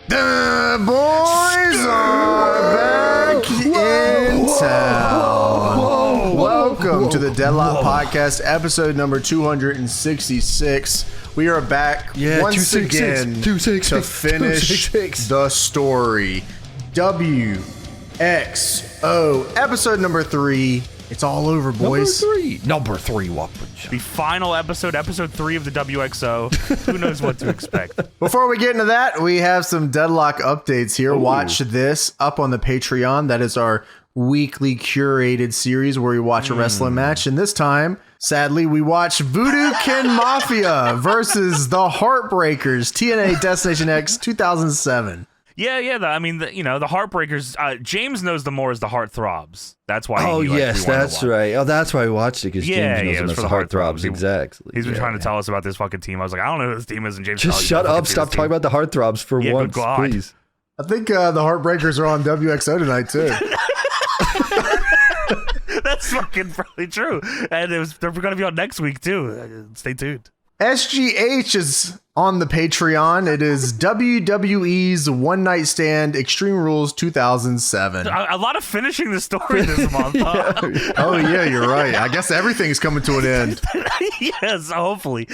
The boys are back in town. Welcome to the Deadlock Podcast, episode number 266. We are back once again to finish the story. WXO, episode number 3. It's all over, boys. Number three. The final episode 3 of the WXO. Who knows what to expect? Before we get into that, we have some Deadlock updates here. Ooh. Watch this up on the Patreon. That is our weekly curated series where we watch a wrestling match. And this time, sadly, we watch Voodoo Kin Mafia versus the Heartbreakers, TNA Destination X 2007. Yeah. The Heartbreakers. James knows them more as the Heartthrobs. That's why. Oh, yes, that's right. Oh, that's why we watched it, because James knows them as the Heartthrobs. Exactly. He's been trying to tell us about this fucking team. I was like, I don't know who this team is, and James. Just shut up. Stop talking about the Heartthrobs for once, please. I think the Heartbreakers are on WXO tonight too. That's fucking probably true, and they're going to be on next week too. Stay tuned. SGH is on the Patreon. It is WWE's One Night Stand Extreme Rules 2007. A lot of finishing the story this month. Oh yeah, you're right. I guess everything's coming to an end. Yes, hopefully.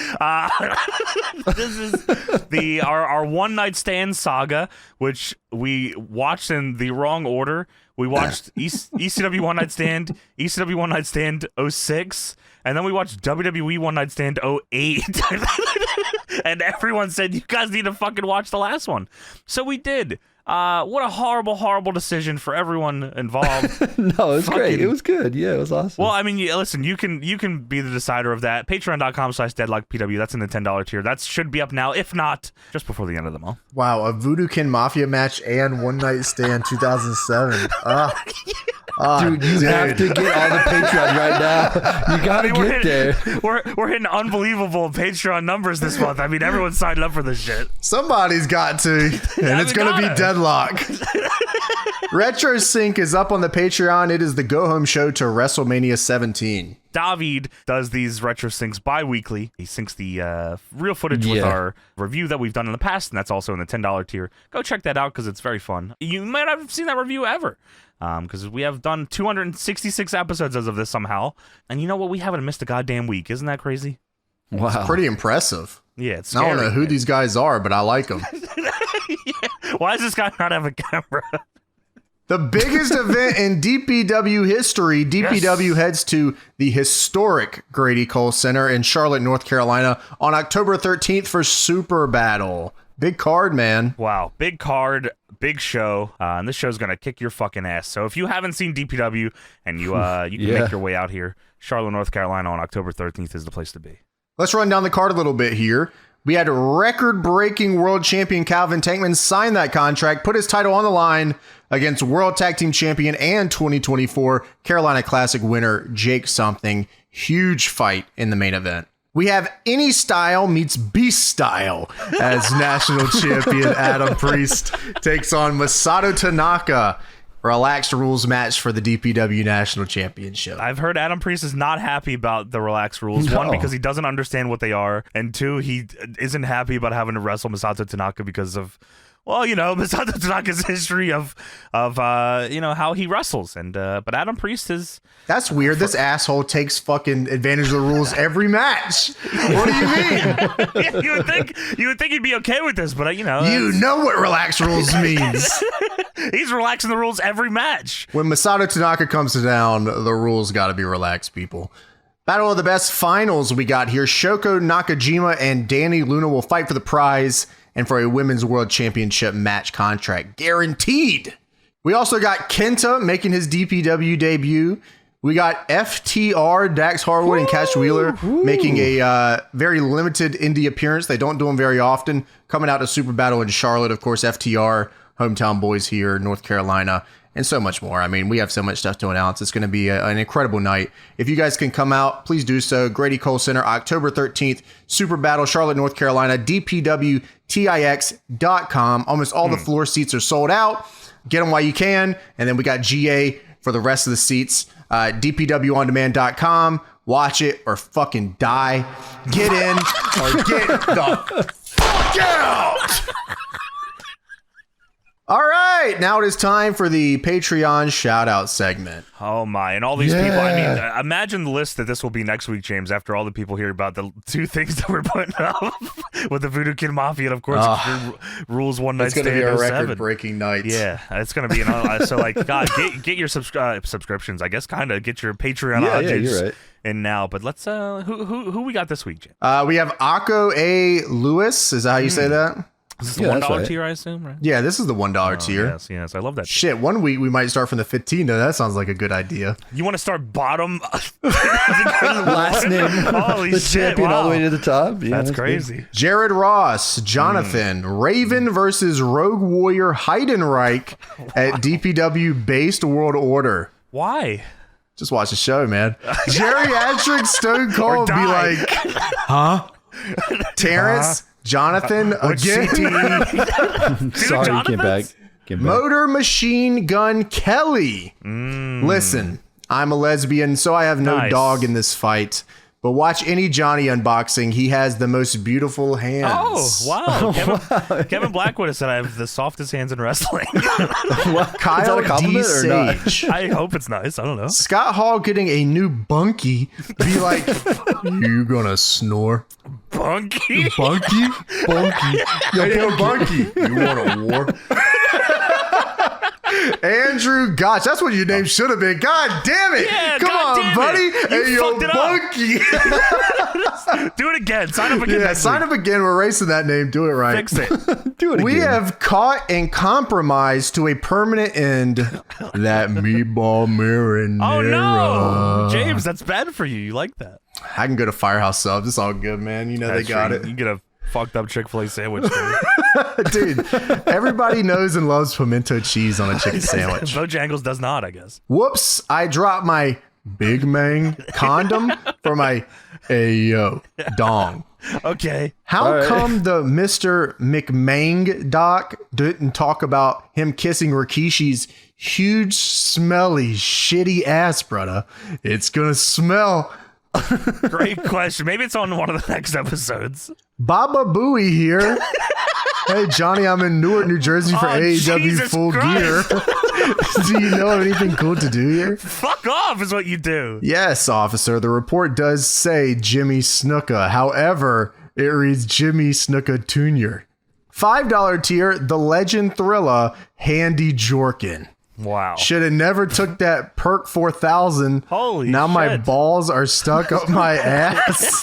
This is our One Night Stand saga, which we watched in the wrong order. We watched ECW One Night Stand, ECW One Night Stand 06, and then we watched WWE One Night Stand 08. And everyone said, you guys need to fucking watch the last one. So we did. What a horrible, horrible decision for everyone involved. No, it was great. It was good. Yeah, it was awesome. Well, I mean, listen, you can be the decider of that. Patreon.com/DeadlockPW. That's in the $10 tier. That should be up now, if not just before the end of the month. Wow, a Voodoo Kin Mafia match and One Night Stand 2007. Dude, you have to get on the Patreon right now. You gotta get there. We're hitting unbelievable Patreon numbers this month. I mean, everyone's signed up for this shit. Somebody's got to, and it's gonna be Deadlock. Retro Sync is up on the Patreon. It is the go-home show to WrestleMania 17. David does these retro syncs bi-weekly. He syncs the real footage with our review that we've done in the past, and that's also in the $10 tier. Go check that out because it's very fun. You might not have seen that review ever, because we have done 266 episodes as of this somehow. And you know what? We haven't missed a goddamn week. Isn't that crazy? Wow. It's pretty impressive. Yeah, it's scary. I don't know who these guys are, but I like them. Yeah. Why does this guy not have a camera? The biggest event in DPW history, DPW heads to the historic Grady Cole Center in Charlotte, North Carolina on October 13th for Super Battle. Big card, man. Wow. Big card, big show. And this show's going to kick your fucking ass. So if you haven't seen DPW and you can make your way out here, Charlotte, North Carolina on October 13th is the place to be. Let's run down the card a little bit here. We had record-breaking world champion Calvin Tankman sign that contract, put his title on the line against World Tag Team Champion and 2024 Carolina Classic winner Jake Something. Huge fight in the main event. We have Any Style meets Beast Style as national champion Adam Priest takes on Masato Tanaka. Relaxed rules match for the DPW National Championship. I've heard Adam Priest is not happy about the relaxed rules. No. One, because he doesn't understand what they are. And two, he isn't happy about having to wrestle Masato Tanaka because of, well, Masato Tanaka's history of how he wrestles. And but Adam Priest is... That's weird. This asshole takes fucking advantage of the rules every match. What do you mean? Yeah, you would think he'd be okay with this, but you know what relaxed rules means. He's relaxing the rules every match. When Masato Tanaka comes down, the rules got to be relaxed, people. Battle of the Best finals we got here. Shoko Nakajima and Danny Luna will fight for the prize and for a Women's World Championship match contract. Guaranteed. We also got Kenta making his DPW debut. We got FTR, Dax Harwood, and Cash Wheeler making a very limited indie appearance. They don't do them very often. Coming out to Super Battle in Charlotte, of course, FTR, hometown boys here, North Carolina, and so much more. I mean, we have so much stuff to announce. It's going to be an incredible night. If you guys can come out, please do so. Grady Cole Center, October 13th, Super Battle, Charlotte, North Carolina, DPWTIX.com. Almost all the floor seats are sold out. Get them while you can. And then we got GA for the rest of the seats. DPWOnDemand.com. Watch it or fucking die. Get in or get the fuck out. All right, now it is time for the Patreon shout-out segment. Oh my, and all these people, I mean, imagine the list that this will be next week, James, after all the people hear about the 2 things that we're putting up with the Voodoo Kid Mafia and, of course, Rules One Night Stand. It's going to be a record-breaking night. Yeah, it's going to be, so, like, God, get your subscriptions, I guess, kind of, get your Patreon audience you're right. in now. But let's, who we got this week, James? We have Akko A. Lewis. Is that how you say that? This is the $1 tier, I assume, right? Yeah, this is the $1 tier. Yes, I love that. Shit, one week we might start from the 15, though. That sounds like a good idea. You want to start bottom? Last name. Holy the shit, champion all the way to the top. Yeah, that's crazy. Good. Jared Ross, Jonathan, Raven versus Rogue Warrior Heidenreich at DPW Based World Order. Why? Just watch the show, man. Geriatric Stone Cold be like, huh? Terrence, Jonathan, again. Sorry, came back. Motor Machine Gun Kelly. Listen, I'm a lesbian, so I have no dog in this fight. But watch any Johnny unboxing. He has the most beautiful hands. Oh, wow. Kevin Blackwood has said I have the softest hands in wrestling. Kyle D. Sage. I hope it's nice. I don't know. Scott Hall getting a new bunkie. Be like, you gonna snore? Bunkie? Bunkie? Bunkie. Yo, bunkie. You want a war? Andrew Gotch. That's what your name should have been. God damn it. Yeah, Come on, buddy. Hey, yo, bunkie. Do it again. Sign up again. Yeah, sign up again. We're erasing that name. Do it right. Fix it. Do it again. We have caught and compromised to a permanent end that meatball marinara. Oh, no. James, that's bad for you. You like that. I can go to Firehouse Subs. It's all good, man. You know That's they got true. it. You get a fucked up Chick-fil-A sandwich. Dude, everybody knows and loves pimento cheese on a chicken sandwich. Bojangles does not, I guess. Whoops, I dropped my Big Mang condom for my Ayo dong. Okay. How come the Mr. McMang doc didn't talk about him kissing Rikishi's huge, smelly, shitty ass, brother? It's gonna smell. Great question. Maybe it's on one of the next episodes. Baba Booey here. Hey, Johnny, I'm in Newark, New Jersey for AEW Jesus Full Christ. Gear. Do you know of anything cool to do here? Fuck off is what you do. Yes, officer. The report does say Jimmy Snuka. However, it reads Jimmy Snuka Jr. $5 tier, The Legend Thriller, Handy Jorkin. Wow. Should have never took that perk 4000. Holy now shit. My balls are stuck up my ass.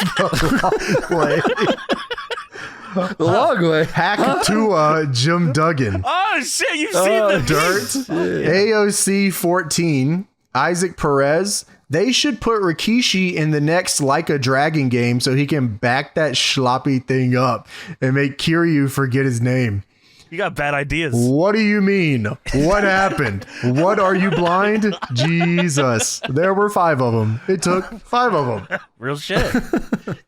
The long way. Hackatua Jim Duggan. Oh, shit. You've seen the Dirt. AOC 14. Isaac Perez. They should put Rikishi in the next Like a Dragon game so he can back that sloppy thing up and make Kiryu forget his name. You got bad ideas. What do you mean? What happened? What, are you blind? Jesus. There were 5 of them. It took 5 of them. Real shit.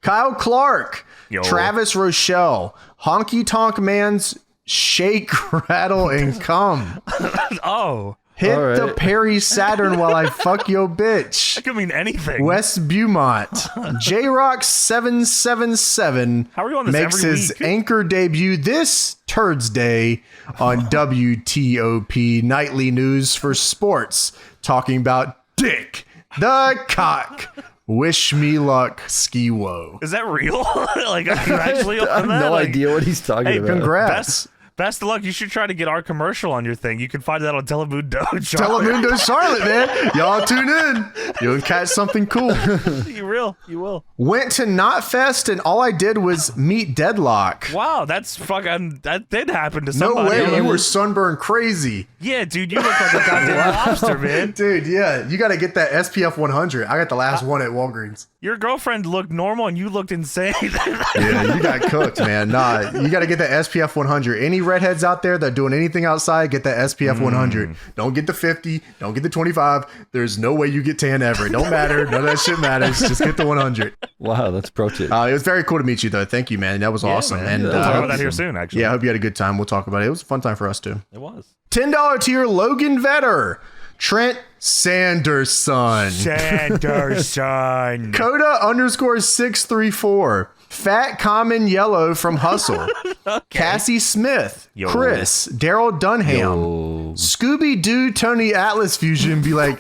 Kyle Clark. Yo. Travis Rochelle. Honky Tonk Man's Shake, Rattle, and Come. Oh. Hit All right. the Perry Saturn while I fuck your bitch. That could mean anything. West Beaumont. J-Rock 777 How are you on this makes every his week? anchor debut this Turds Day on WTOP Nightly News for Sports, talking about Dick the Cock. Wish me luck, Ski-Wo. Is that real? Like, are you actually I have on that? no Like, idea what he's talking hey, about. Congrats. Best of luck. You should try to get our commercial on your thing. You can find that on Telemundo. Telemundo Charlotte, man. Y'all tune in. You'll catch something cool. You will. Went to Knotfest and all I did was meet Deadlock. Wow, that's fucking. That did happen to No somebody. way, you were sunburned crazy. Yeah, dude, you look like a goddamn lobster, man. Dude, yeah, you got to get that SPF 100. I got the last one at Walgreens. Your girlfriend looked normal and you looked insane. Yeah, you got cooked, man. Nah, you got to get that SPF 100. Any redheads out there that are doing anything outside, get that SPF 100. Don't get the 50. Don't get the 25. There's no way you get tan ever. It don't matter. None of that shit matters. Just get the 100. Wow, that's pro tip. It was very cool to meet you, though. Thank you, man. That was awesome. Man. And We'll talk about that awesome. here soon, actually. yeah, I hope you had a good time. We'll talk about it. It was a fun time for us, too. It was. $10 tier Logan Vetter. Trent Sanderson. Sanderson. Coda _634. Fat Common Yellow from Hustle, Cassie Smith, Yo. Chris, Daryl Dunham, Yo. Scooby Doo, Tony Atlas Fusion be like,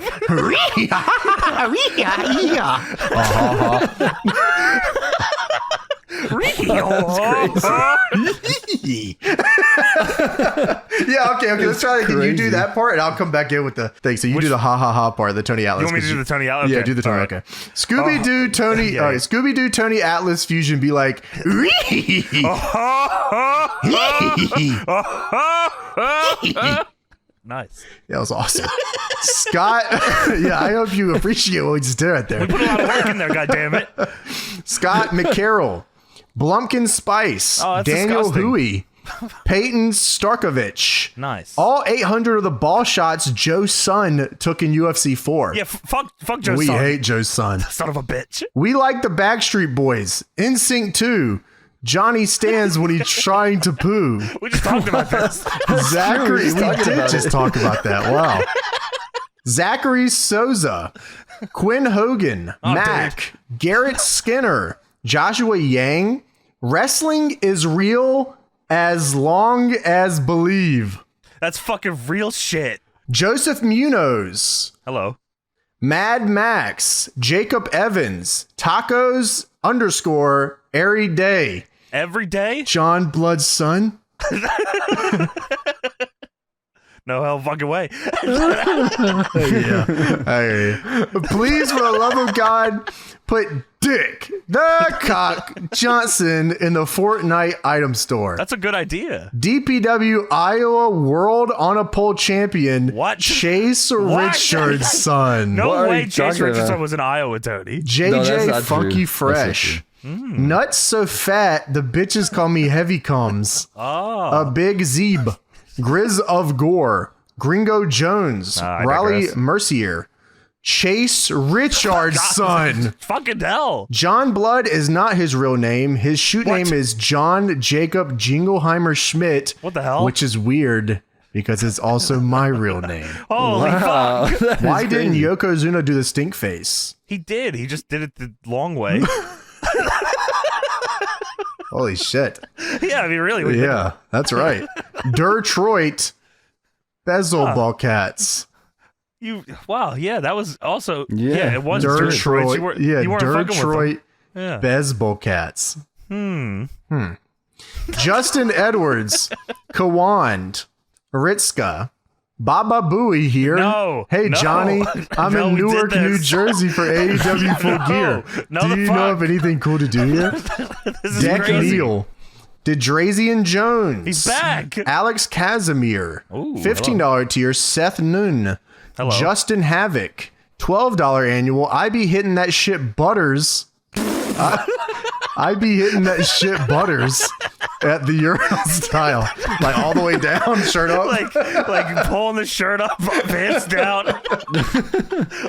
yeah, okay, let's try it again. You do that part, and I'll come back in with the thing. So you do the ha ha ha part, the Tony Atlas. You want me to do the Tony Atlas? Yeah, Okay. do the Tony. All right. Okay. Scooby Doo, Tony. Yeah. All right, Scooby Doo, Tony Atlas Fusion be like, Nice. that was awesome. Scott, yeah, I hope you appreciate what we just did right there. Put a lot of work in there, goddammit. Scott McCarroll, Blumpkin Spice, Oh, that's Daniel disgusting. Huey, Peyton Starkovich. Nice. All 800 of the ball shots Joe's son took in UFC 4. Yeah, fuck Joe's we son. hate Joe's son. Son of a bitch. We like the Backstreet Boys. NSYNC 2. Johnny stands when he's trying to poo. We just talked about this. Zachary, just we talking did about just it. talk about that. Wow. Zachary Souza, Quinn Hogan, Mac, Garrett Skinner, Joshua Yang. Wrestling is real as long as believe. That's fucking real shit. Joseph Munoz, Hello. Mad Max, Jacob Evans, Tacos _ Airy Day, Every day? John Blood's son. No hell fucking way. Yeah. I hear you. Please, for the love of God, put Dick the Cock Johnson in the Fortnite item store. That's a good idea. DPW Iowa World on a Pole Champion. What? Chase What? Richard's son. No What are way you Chase talking Richardson about? was in Iowa, Tony. No, that's JJ not Funky true. Fresh. Nuts so fat, the bitches call me Heavy Comes. Oh. A Big Zeeb. Grizz of Gore. Gringo Jones. I Raleigh digress. Mercier. Chase Richard's son. Fucking hell. John Blood is not his real name. His shoot What? name is John Jacob Jingleheimer Schmidt. What the hell? Which is weird because it's also my real name. Holy Wow. fuck. That is Why didn't crazy. Yokozuna do the stink face? He did. He just did it the long way. Holy shit. Yeah, I mean, really. we did Yeah, that's right. Detroit Bezelball Cats. Wow, yeah, that was also. Yeah, Yeah, it was Detroit. Detroit. You weren't fucking with Detroit them. Yeah. Bezball Cats. Justin Edwards, Kawand, Ritzka, Baba Booey here. No, Hey, no. Johnny, I'm No, in we did Newark, this. New Jersey for AEW Full No, Gear. no, Do the you know fuck? of anything cool to do here? This is Deck crazy. Neal, Dedrazian Jones. He's back. Alex Casimir, Ooh, $15 tier, Seth Noon, Hello. Justin Havoc, $12 annual. I be hitting that shit butters. I be hitting that shit butters at the Ural style, like all the way down, shirt up. like pulling the shirt up, pants down.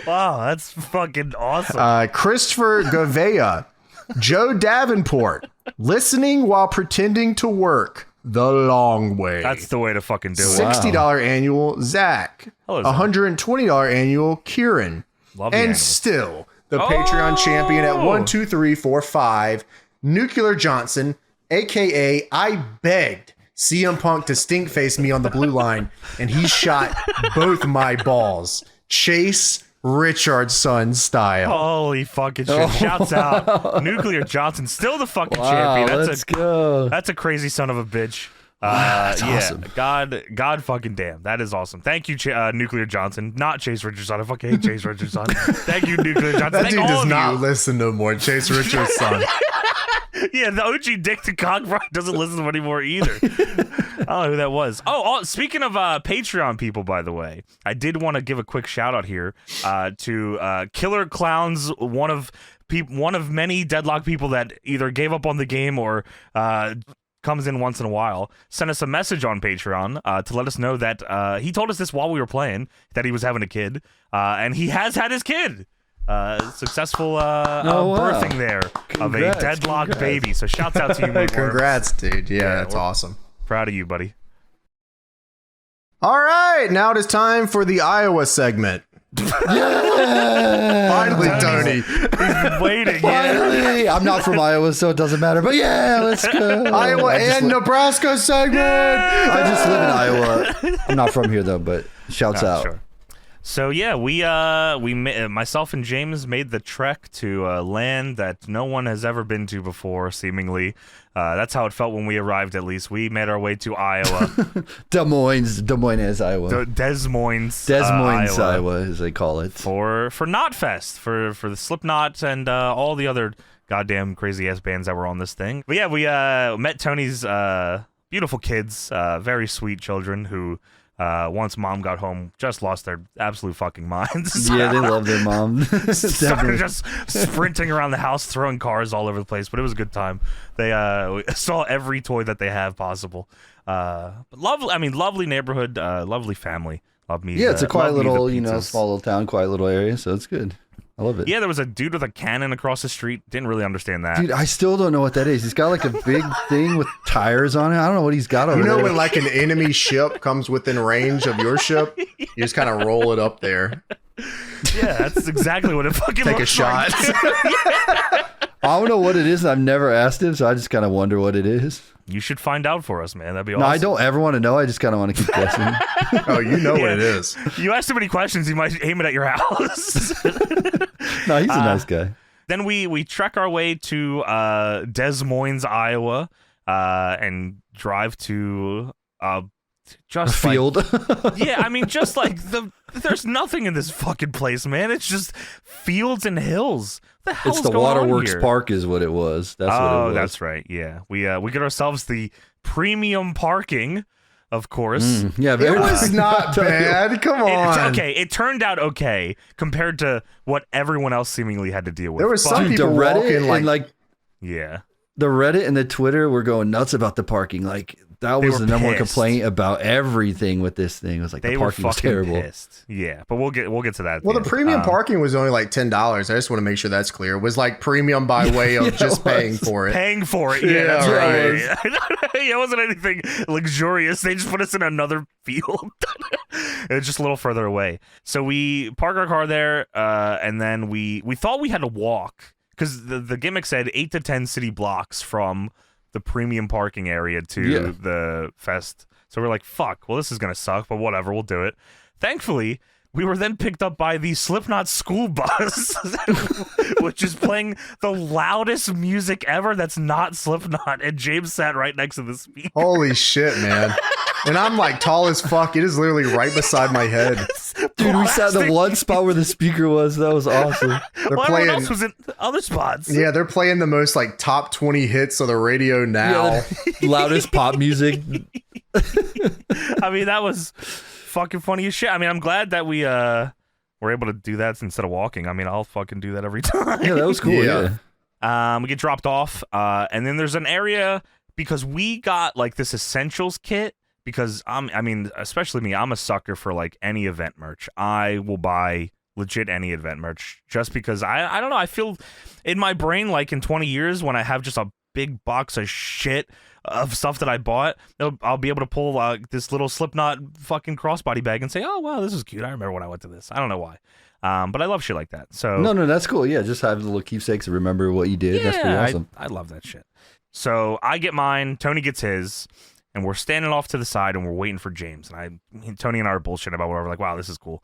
Wow, that's fucking awesome. Christopher Govea, Joe Davenport, listening while pretending to work the long way. That's the way to fucking do it. $60 annual, Zach. Hello, Zach. $120 annual, Kieran. Love the And animals. still, the Patreon champion at 1, 2, 3, 4, 5, Nuclear Johnson, a.k.a. I begged CM Punk to stink face me on the blue line, and he shot both my balls. Chase Richardson style. Holy fucking shit. Shouts out. Nuclear Johnson, still the fucking Wow, champion. let's go. That's a crazy son of a bitch. That's yeah, awesome. God fucking damn. That is awesome. Thank you, Nuclear Johnson. Not Chase Richardson. I fucking hate Chase Richardson. Thank you, Nuclear Johnson. That Thank dude all does of not you. listen no more. Chase Richardson. Yeah, the OG Dick to Cock probably doesn't listen to him anymore either. I don't know who that was. Oh, speaking of Patreon people, by the way, I did want to give a quick shout out here to Killer Clowns, one of many Deadlock people that either gave up on the game or comes in once in a while, sent us a message on Patreon to let us know that he told us this while we were playing, that he was having a kid, and he has had his kid. Successful wow. birthing there of a Congrats, deadlock congrats. baby. So shouts out to you, Moonworms. Congrats, dude. Yeah, that's we're- awesome. Proud of you, buddy. All right, now it is time for the Iowa segment. Yeah. Finally, Tony. He's been waiting. Finally. I'm not from Iowa, so it doesn't matter. But yeah, let's go. Iowa and Nebraska segment. I just live in Iowa. I'm not from here though, but shouts out. Sure. So yeah, myself and James made the trek to land that no one has ever been to before, seemingly. That's how it felt when we arrived. At least we made our way to Iowa, Des Moines, Iowa. Des Moines, Iowa, as they call it, for Knotfest, for the Slipknot and all the other goddamn crazy ass bands that were on this thing. But yeah, we met Tony's beautiful kids, very sweet children who. Once mom got home, just lost their absolute fucking minds. Yeah, they love their mom. Started just sprinting around the house, throwing cars all over the place, but it was a good time. They saw every toy that they have possible. But lovely neighborhood, lovely family. Love me. Yeah, it's a quiet little, small little town, quiet little area, so it's good. I love it. Yeah, there was a dude with a cannon across the street. Didn't really understand that. Dude, I still don't know what that is. He's got like a big thing with tires on it. I don't know what he's got over there. When like an enemy ship comes within range of your ship, you just kind of roll it up there. Yeah, that's exactly what it fucking Take looks a shot. Like. I don't know what it is, and I've never asked him, so I just kind of wonder what it is. You should find out for us, man. That'd be awesome. No, I don't ever want to know. I just kind of want to keep guessing. Oh, you know what it is. You ask too many questions, you might aim it at your house. No, he's a nice guy. Then we trek our way to Des Moines, Iowa, and drive to just a field. Yeah, I mean, just like there's nothing in this fucking place, man. It's just fields and hills. What the hell's It's the going on Waterworks here? Park is what it was. That's what it was. That's right. Yeah, we get ourselves the premium parking, of course. Yeah, It was not bad. Come on. Okay, it turned out okay compared to what everyone else seemingly had to deal with. There was But- some people the Reddit walking and like yeah. the Reddit and the Twitter were going nuts about the parking. Like that They was were the number one pissed. complaint about everything with this thing. It was like They the were parking was fucking terrible. pissed. Yeah, but we'll get to that. at Well, the end. premium parking was only like $10. I just want to make sure that's clear. It was like premium by way of just paying for it. Paying for it. Yeah, Yeah, that's right. right. Yeah, it wasn't anything luxurious. They just put us in another field. It was just a little further away. So we park our car there, and then we thought we had to walk because the gimmick said 8 to 10 city blocks from the premium parking area to the fest. So we're like, fuck, well, this is going to suck, but whatever, we'll do it. Thankfully, we were then picked up by the Slipknot school bus, which is playing the loudest music ever that's not Slipknot, and James sat right next to the speaker. Holy shit, man. And I'm like tall as fuck. It is literally right beside my head. Dude, we sat in the one spot where the speaker was. That was awesome. They're Well, playing. everyone else was in other spots. Yeah, they're playing the most like top 20 hits of the radio now. Loudest pop music. I mean, that was fucking funny as shit. I mean, I'm glad that we were able to do that instead of walking. I mean, I'll fucking do that every time. Yeah, that was cool. Yeah. We get dropped off, and then there's an area because we got like this essentials kit. Because especially me, I'm a sucker for like any event merch. I will buy legit any event merch just because I don't know. I feel in my brain like in 20 years when I have just a big box of shit of stuff that I bought, I'll be able to pull this little Slipknot fucking crossbody bag and say, oh wow, this is cute. I remember when I went to this. I don't know why. But I love shit like that. So No, that's cool. Yeah, just have little keepsakes and remember what you did. That's pretty awesome. I love that shit. So I get mine, Tony gets his, and we're standing off to the side and we're waiting for James. And Tony and I are bullshitting about whatever, like, wow, this is cool.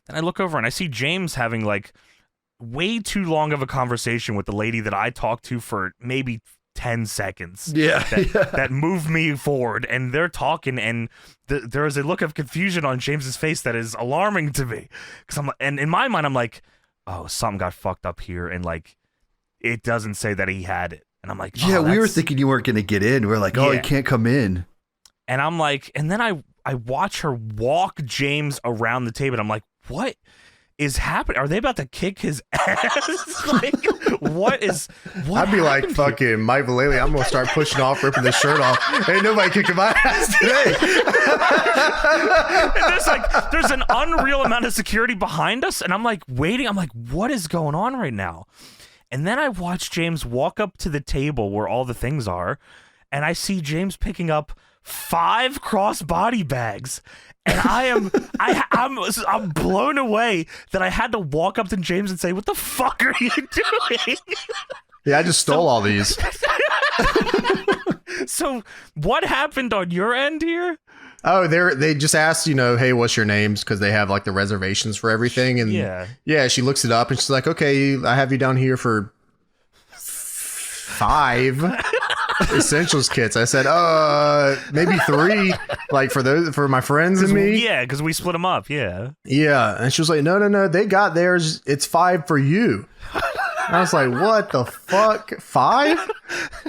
Then I look over and I see James having like way too long of a conversation with the lady that I talked to for maybe 10 seconds. Yeah. That moved me forward. And they're talking, and there is a look of confusion on James's face that is alarming to me. And in my mind, I'm like, oh, something got fucked up here. And like, it doesn't say that he had it. And I'm like, oh, yeah, we were thinking you weren't going to get in. We're like, oh, Yeah. you can't come in. And I'm like, and then I watch her walk James around the table. And I'm like, what is happening? Are they about to kick his ass? Like, what I'd be like, fucking Mike Vallely, I'm going to start pushing off, ripping the shirt off. Ain't nobody kicking my ass today. And there's an unreal amount of security behind us. And I'm like waiting. I'm like, what is going on right now? And then I watch James walk up to the table where all the things are. And I see James picking up 5 cross-body bags. And I'm blown away that I had to walk up to James and say, "What the fuck are you doing?" Yeah, I just stole all these. So what happened on your end here? Oh, they just asked, hey, what's your names? Because they have like the reservations for everything. And yeah, she looks it up and she's like, okay, I have you down here for 5 essentials kits. I said, maybe 3, like for my friends and me. Yeah, because we split them up. Yeah. And she was like, no, they got theirs. It's 5 for you. I was like, what the fuck? 5?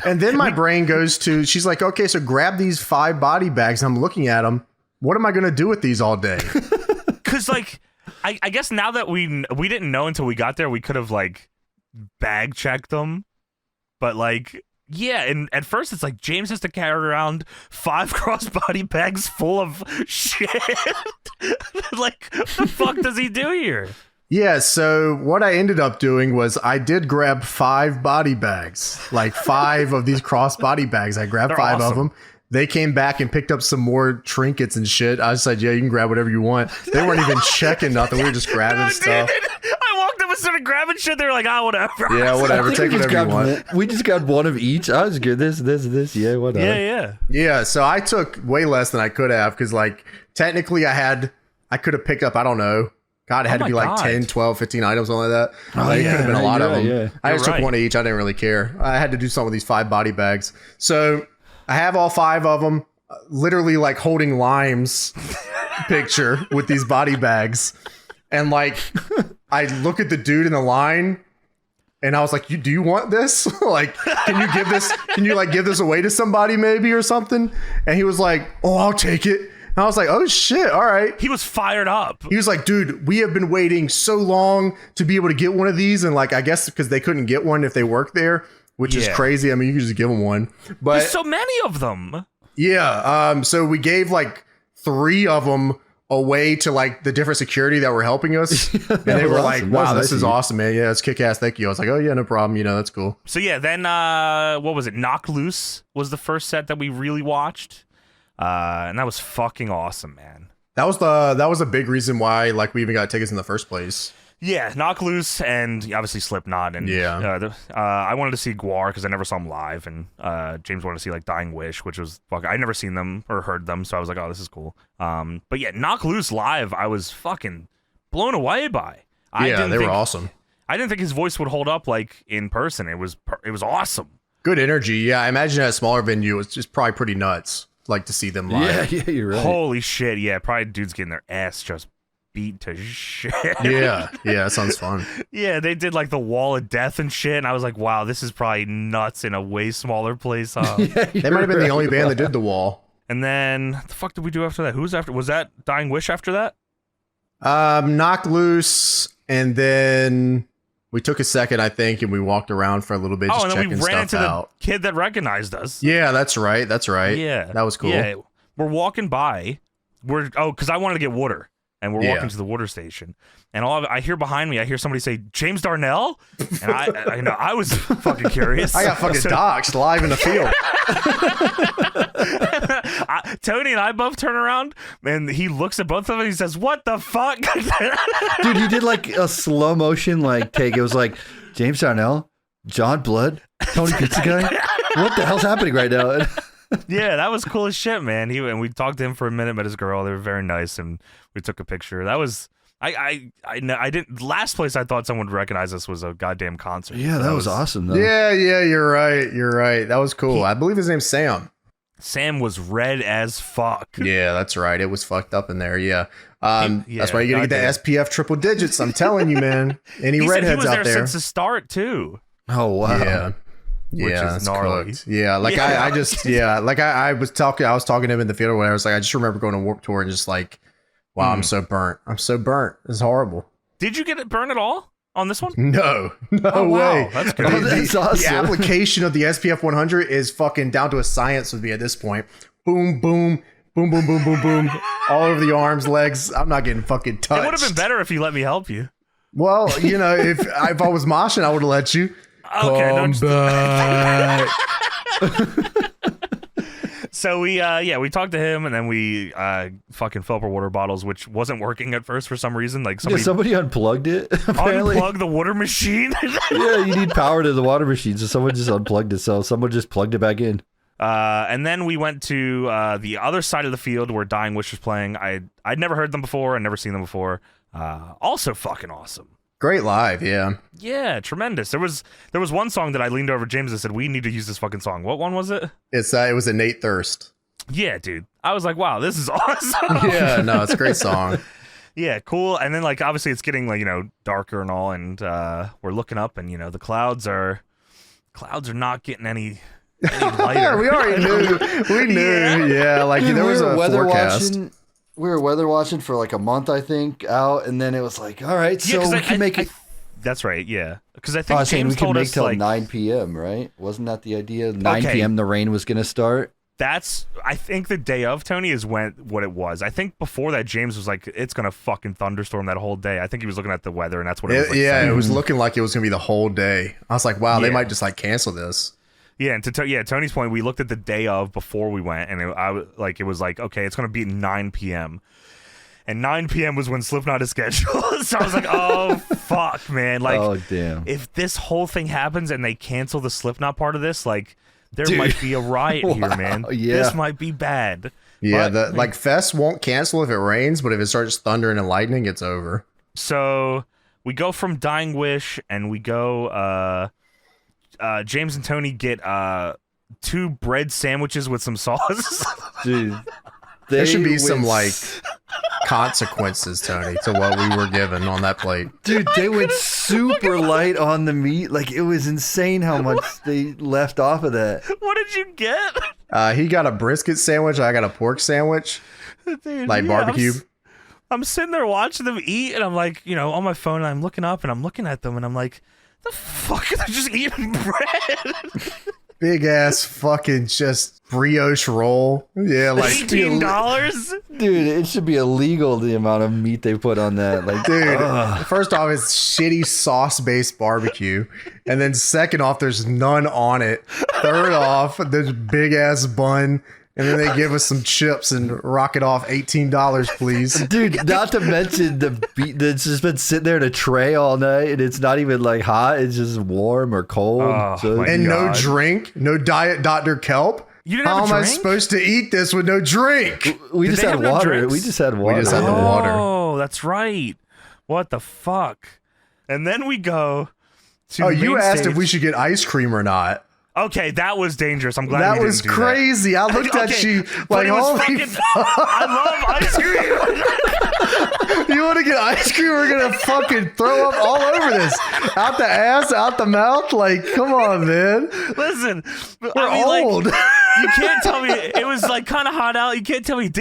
And then my brain goes to, she's like, okay, so grab these 5 body bags. I'm looking at them. What am I going to do with these all day? Because, like, I guess now that we didn't know until we got there, we could have, like, bag checked them. But, like, yeah, and at first it's like James has to carry around 5 crossbody bags full of shit. Like, what the fuck does he do here? Yeah, so what I ended up doing was I did grab 5 body bags, like 5 of these cross body bags. I grabbed 5 of them. They came back and picked up some more trinkets and shit. I said, yeah, you can grab whatever you want. They weren't even checking nothing. We were just grabbing stuff. I walked up and started grabbing shit. They were like, whatever. Yeah, whatever. Take whatever you want. We just got one of each. I was good. This. Yeah, whatever. Yeah. Yeah, so I took way less than I could have because, like, technically I could have picked up, I don't know. God, it had to be like 10, 12, 15 items, something like that. It could have been a lot of them. Yeah. I just took one of each. I didn't really care. I had to do something with these 5 body bags. So I have all 5 of them, literally like holding Lime's picture with these body bags. And like, I look at the dude in the line and I was like, do you want this? Like, can you give this away to somebody maybe or something? And he was like, oh, I'll take it. And I was like, oh shit, all right. He was fired up. He was like, dude, we have been waiting so long to be able to get one of these. And like, I guess because they couldn't get one if they worked there, which is crazy. I mean, you could just give them one. But there's so many of them. Yeah. So we gave like 3 of them away to like the different security that were helping us. And they were like, wow, this is awesome, man. Yeah, it's kick-ass. Thank you. I was like, oh yeah, no problem. That's cool. So yeah, then what was it? Knock Loose was the first set that we really watched. And that was fucking awesome, man. That was a big reason why like we even got tickets in the first place. Yeah, Knock Loose and obviously Slipknot and I wanted to see Gwar because I never saw them live, and James wanted to see like Dying Wish, which was I'd never seen them or heard them, so I was like, oh, this is cool. But yeah, Knock Loose live, I was fucking blown away by. They were awesome. I didn't think his voice would hold up like in person. It was awesome. Good energy. Yeah, I imagine at a smaller venue, it's just probably pretty nuts. Like to see them live. Yeah, you're right. Holy shit, yeah, probably dudes getting their ass just beat to shit. Yeah, that sounds fun. Yeah, they did like the Wall of Death and shit, and I was like, wow, this is probably nuts in a way smaller place. Huh? They might have been the only band that did the Wall. And then, what the fuck did we do after that? Who's after? Was that Dying Wish after that? Knock Loose, and then we took a second, I think, and we walked around for a little bit, just checking stuff out. And then we ran into the kid that recognized us. Yeah, that's right. Yeah. That was cool. Yeah, we're walking by. Because I wanted to get water. And we're walking to the water station. And I hear behind me, I hear somebody say, James Darnell? And I was fucking curious. I got fucking doxed live in the field. Tony and I both turn around, and he looks at both of them and he says, what the fuck? Dude, you did like a slow motion like take. It was like, James Darnell, John Blood, Tony Pizza Guy? What the hell's happening right now? Yeah, that was cool as shit, man. And we talked to him for a minute, met his girl. They were very nice, and we took a picture. That was I didn't. Last place I thought someone would recognize us was a goddamn concert. Yeah, that was awesome though. Yeah, you're right. That was cool. I believe his name's Sam. Sam was red as fuck. Yeah, that's right. It was fucked up in there. Yeah. That's why you gotta get the SPF triple digits. I'm telling you, man. Any redheads out there? He was there since the start too. Oh wow. Yeah. Which is gnarly. Cooked. Yeah, like I was talking to him in the theater when I was like, I just remember going to Warped Tour and just like, wow, I'm so burnt. It's horrible. Did you get it burnt at all on this one? No way. Wow. That's good. That's awesome. The application of the SPF 100 is fucking down to a science with me at this point. Boom, boom, boom, boom, boom, boom, boom, all over the arms, legs. I'm not getting fucking touched. It would have been better if you let me help you. Well, if I was moshing, I would have let you. Okay, Come back. So we talked to him, and then we fucking filled up our water bottles, which wasn't working at first for some reason. Like somebody unplugged it. Apparently. Unplugged the water machine. Yeah, you need power to the water machine, so someone just unplugged it. So someone just plugged it back in. And then we went to the other side of the field where Dying Wish was playing. I'd never heard them before. I'd never seen them before. Also fucking awesome. Great live, yeah. Yeah, tremendous. There was one song that I leaned over James and said, we need to use this fucking song. What one was it? It was a Nate Thirst. Yeah, dude. I was like, wow, this is awesome. Yeah, no, it's a great song. Yeah, cool. And then, like, obviously it's getting, like, darker and all, and we're looking up, and, the clouds are not getting any lighter. We already knew. We knew. Yeah, like, Dude, there was a weather forecast. We were weather watching for like a month, I think, out, and then it was like, all right, so we can make it. That's right, yeah. Because I think I was saying James we could told make us, till like, 9 p.m., right? Wasn't that the idea? 9 Okay. p.m. the rain was going to start? I think the day of, Tony, is what it was. I think before that, James was like, it's going to fucking thunderstorm that whole day. I think he was looking at the weather, and that's what it was like. Yeah, it was looking like it was going to be the whole day. I was like, wow, they Yeah. might just, like, cancel this. Yeah, and Tony's point, we looked at the day of before we went, and it was like, okay, it's going to be 9 p.m., and 9 p.m. was when Slipknot is scheduled. So I was like, oh, fuck, man. Like, Oh, damn. if this whole thing happens and they cancel the Slipknot part of this, like, there Dude. might be a riot here, man. Yeah. This might be bad. Yeah, But- Fest won't cancel if it rains, but if it starts thundering and lightning, it's over. So we go from Dying Wish, and we go, James and Tony get 2 bread sandwiches with some sauce. Dude. There should be some, went like, consequences, Tony, to what we were given on that plate. Dude, they went super light on the meat. Like, it was insane how much they left off of that. What did you get? He got a brisket sandwich. I got a pork sandwich, Dude, like yeah, barbecue. I'm sitting there watching them eat, and I'm like, on my phone, and I'm looking up, and I'm looking at them, and I'm like, the fuck are they just eating bread? Big ass fucking just brioche roll. Yeah, like $18? Dude, it should be illegal, the amount of meat they put on that. Like, dude, first off, it's shitty sauce-based barbecue. And then second off, there's none on it. Third off, there's big ass bun. And then they give us some chips and rock it off. $18, please. dude, not to mention the beat that's just been sitting there in a tray all night, and it's not even like hot, it's just warm or cold. Oh, my And no God. drink, no Diet Dr. Kelp. You didn't have How a am I drink? supposed to eat this with no drink? We Did just they had have no water. drinks? We just had water. just had the water. Oh, that's right. What the fuck? And then we go to Oh, the you main asked stage. if we should get ice cream or not. Okay, that was dangerous. I'm glad That we didn't was do that. crazy. I looked at Okay, you but like, it was holy fucking, I love ice cream. You want to get ice cream? We're gonna fucking throw up all over this, out the ass, out the mouth. Like, come on, man. Listen, We're old. You can't tell me it was like kind of hot out. You can't tell me it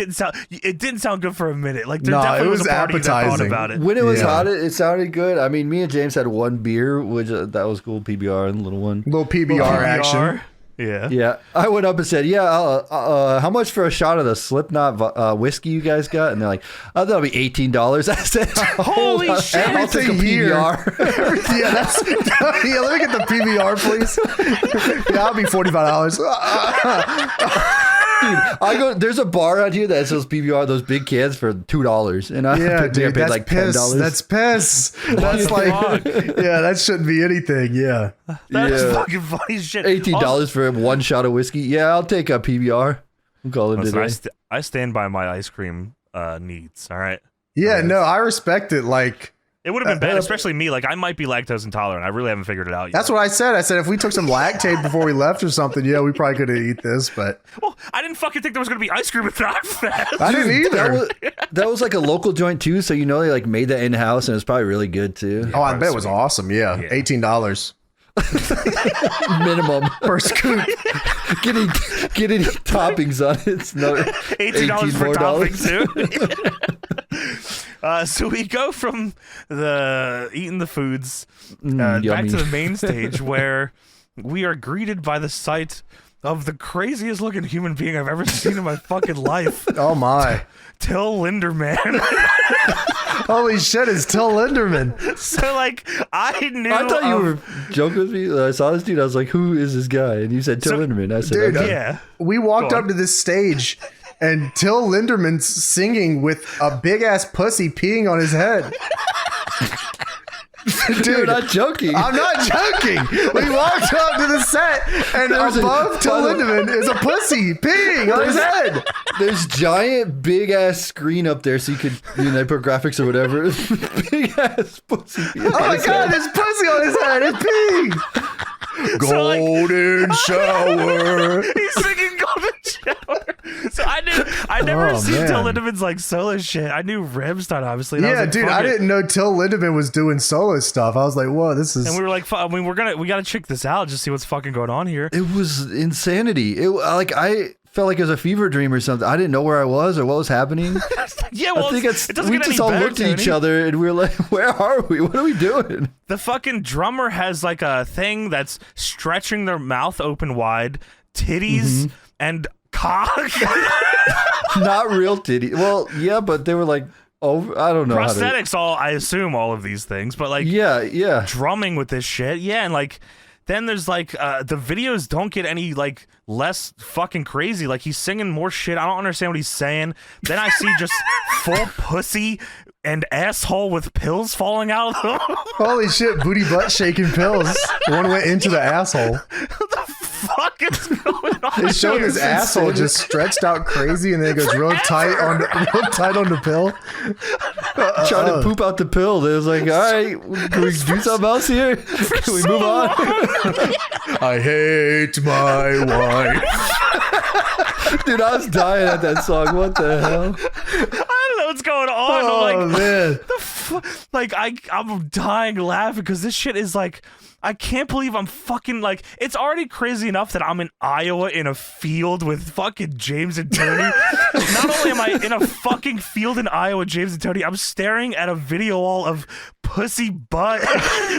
didn't sound good for a minute. Like there No, definitely it was was a party that thought appetizing. about it. When it was Yeah. hot, it sounded good. I mean, me and James had one beer, which that was cool. PBR and little one. Little PBR action. Yeah. Yeah, I went up and said, "Yeah, how much for a shot of the Slipknot whiskey you guys got?" And they're like, "Oh, that'll be $18." I said, Holy "Hold on, shit. I'll take a Everything here. PBR." Yeah, that's yeah. Let me get the PBR, please. Yeah, I'll be $45. Dude, I go. There's a bar out here that sells PBR, those big cans for $2, and I Yeah, paid dude, that's like piss. $10. That's piss. That's like, yeah, that shouldn't be anything. Yeah. That's Yeah. fucking funny as shit. $18 for one shot of whiskey. Yeah, I'll take a PBR. I'm calling it Listen, today. I stand by my ice cream needs. All right. Yeah, no, I respect it. Like, It would have been bad, especially me. Like I might be lactose intolerant. I really haven't figured it out yet. that's what I said. I said if we took some Lactaid before we left or something, yeah, we probably could have eat this, but Well, I didn't fucking think there was gonna be ice cream at Knotfest. I didn't either. That was like a local joint too, so they like made that in house, and it's probably really good too. Oh, I bet it was awesome. Yeah, Yeah. $18 Minimum. per scoop. getting toppings on it. It's no $18 for more toppings too. So we go from the eating the foods back yummy. to the main stage where we are greeted by the sight of the craziest looking human being I've ever seen in my fucking life. Oh my. Till Linderman. Holy shit, it's Till Linderman. So like I knew I thought you were joking with me. I saw this dude. I was like, "Who is this guy?" And you said Till Linderman. I said, dude, okay. yeah. We walked up to this stage and Till Linderman's singing with a big ass pussy peeing on his head. Dude, You're not joking. I'm not joking. We walked up to the set and above Till Lindemann is a pussy peeing on his head. There's giant big ass screen up there, so you could they put graphics or whatever. Big ass pussy. Oh my god, there's pussy on his head. It's peeing. Golden shower. He's singing Golden Shower. So I never seen Till Lindemann's like solo shit. I knew Ramstein obviously. And Yeah, I was like, dude, I didn't know Till Lindemann was doing solo stuff. I was like, whoa, this is. And we were like, I mean, we gotta check this out, just see what's fucking going on here. It was insanity. I felt like it was a fever dream or something. I didn't know where I was or what was happening. Yeah, well, I think it doesn't we get just any all better, looked at each other and we were like, where are we? What are we doing? The fucking drummer has like a thing that's stretching their mouth open wide, titties and cock. Not real titty. Well, yeah, but they were like, oh, I don't know. Prosthetics, I assume all of these things, but like, yeah. drumming with this shit. Yeah, and like, then there's like, the videos don't get any like less fucking crazy. Like he's singing more shit. I don't understand what he's saying. Then I see just full pussy and asshole with pills falling out of them. Holy shit, booty butt shaking pills. One went into the asshole. What the fuck is going on? It's showing here? his asshole just stretched out crazy and then it goes real tight on the pill. Trying to poop out the pill. It was like, all right, can we do something else here? Can we move on? I hate my wife. Dude, I was dying at that song. What the hell? I don't know what's going on. Oh, man. I'm dying laughing because this shit is like, I can't believe I'm fucking like, it's already crazy enough that I'm in Iowa in a field with fucking James and Tony. Not only am I in a fucking field in Iowa with James and Tony, I'm staring at a video wall of pussy butt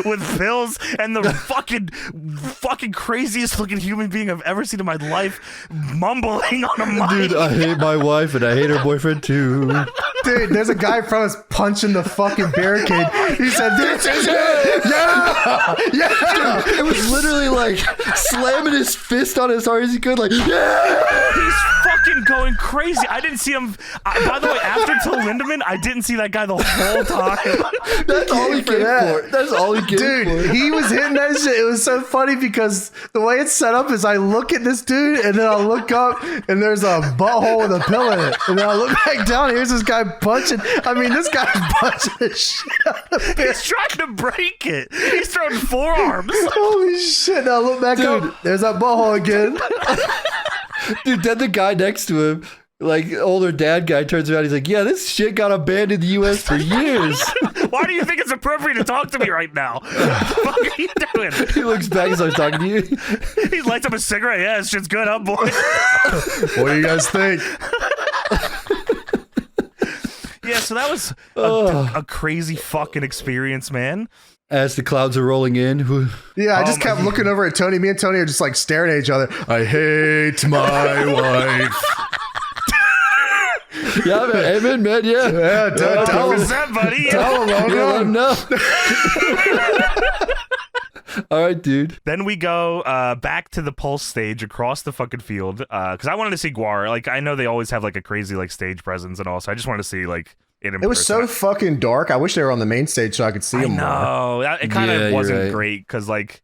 with pills and the fucking craziest looking human being I've ever seen in my life mumbling on a mic. Dude, I hate my wife and I hate her boyfriend too. Dude, there's a guy in front of us punching the fucking barricade. He said, "This is it! Yeah! Yeah!" Dude, it was literally like slamming his fist on as hard as he could, like, yeah! He's fucking going crazy. I didn't see him. By the way, after Till Lindemann, I didn't see that guy the whole time. That's all he came for. That's all he came Dude, for. he was hitting that shit. It was so funny because the way it's set up is I look at this dude and then I look up and there's a butthole with a pill in it. And then I look back down and here's this guy punching. I mean, this guy's punching the shit out of it. He's trying to break it. He's throwing forearms. Holy shit. Now I look back up. There's that butthole again. Dude, then the guy next to him, like older dad guy, turns around. He's like, "Yeah, this shit got abandoned in the U.S. for years." Why do you think it's appropriate to talk to me right now? What the fuck are you doing? He looks back and starts talking to you. He lights up a cigarette. Yeah, this shit's good, huh, boy? What do you guys think? Yeah, so that was a crazy fucking experience, man. As the clouds are rolling in, Yeah, I just kept looking over at Tony. Me and Tony are just like staring at each other. I hate my wife. yeah, man, amen, man, yeah. Yeah, tell him. What's that, buddy? Tell him, Yeah, let him know. All right, dude. Then we go back to the Pulse stage across the fucking field because I wanted to see Guar. Like, I know they always have like a crazy like stage presence and all, so I just wanted to see like it in It was person. so fucking dark. I wish they were on the main stage so I could see them more. No, it kind of Yeah, you're wasn't right. great because like,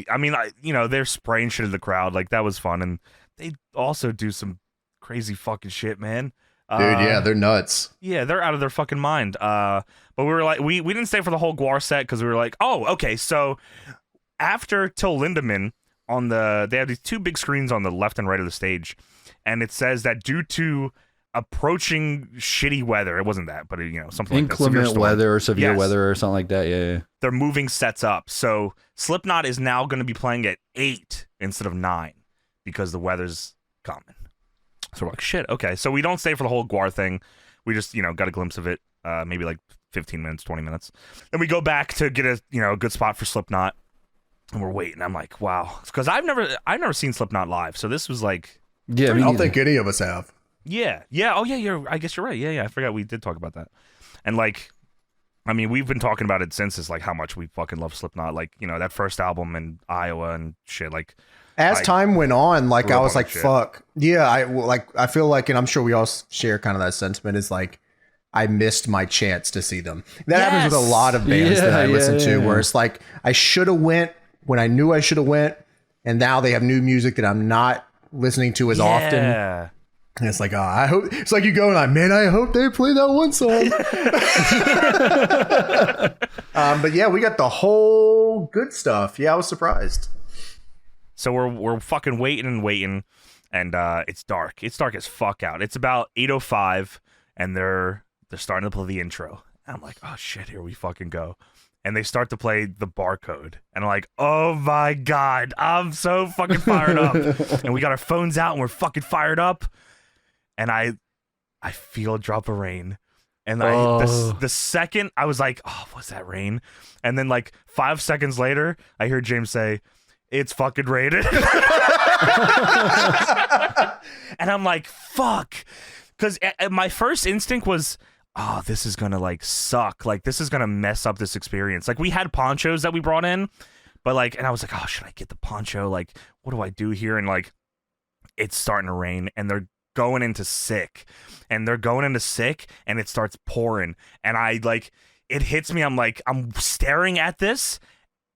I mean, they're spraying shit at the crowd. Like that was fun, and they also do some crazy fucking shit, man. Dude, yeah, they're nuts. Yeah, they're out of their fucking mind. But we were like, we didn't stay for the whole Guar set because we were like, oh, okay, so after Till Lindemann they have these two big screens on the left and right of the stage, and it says that due to approaching shitty weather, it wasn't that, but something like that, severe Inclement storm, weather or severe Yes. weather or something like that. Yeah. they're moving sets up. So Slipknot is now going to be playing at 8 instead of 9 because the weather's coming. So we're like, shit, okay. So we don't stay for the whole Guar thing. We just, got a glimpse of it, maybe like 15 minutes, 20 minutes. Then we go back to get a good spot for Slipknot. and we're waiting. I'm like, wow, because I've never seen Slipknot live, so this was like, Yeah, I don't think any of us have. yeah. Oh yeah, I guess you're right. Yeah, I forgot we did talk about that. And like, I mean, we've been talking about it since. It's like how much we fucking love Slipknot. Like, you know, that first album in Iowa and shit. Like, As time went on, like grew I up was on like, that shit. fuck. Yeah, I feel like, and I'm sure we all share kind of that sentiment, is like, I missed my chance to see them. That happens with a lot of bands that I listen to, where it's like, I should have went when I knew I should have went, and now they have new music that I'm not listening to as often. Yeah. And it's like, I hope, it's like you go and like, man, I hope they play that one song. But yeah, we got the whole good stuff. Yeah, I was surprised. So we're fucking waiting, and it's dark. It's dark as fuck out. It's about 8:05, and they're starting to play the intro. And I'm like, oh shit, here we fucking go. And they start to play the barcode, and I'm like, oh my god, I'm so fucking fired up. And we got our phones out, and we're fucking fired up. And I feel a drop of rain. And the second I was like, oh, what's that rain? And then like 5 seconds later, I hear James say, it's fucking raining. And I'm like, fuck. Because my first instinct was, oh, this is going to like suck. Like, this is going to mess up this experience. Like, we had ponchos that we brought in, but like, and I was like, oh, should I get the poncho? Like, what do I do here? And like, it's starting to rain, and they're going into sick, and it starts pouring, and I like, it hits me. I'm like, I'm staring at this,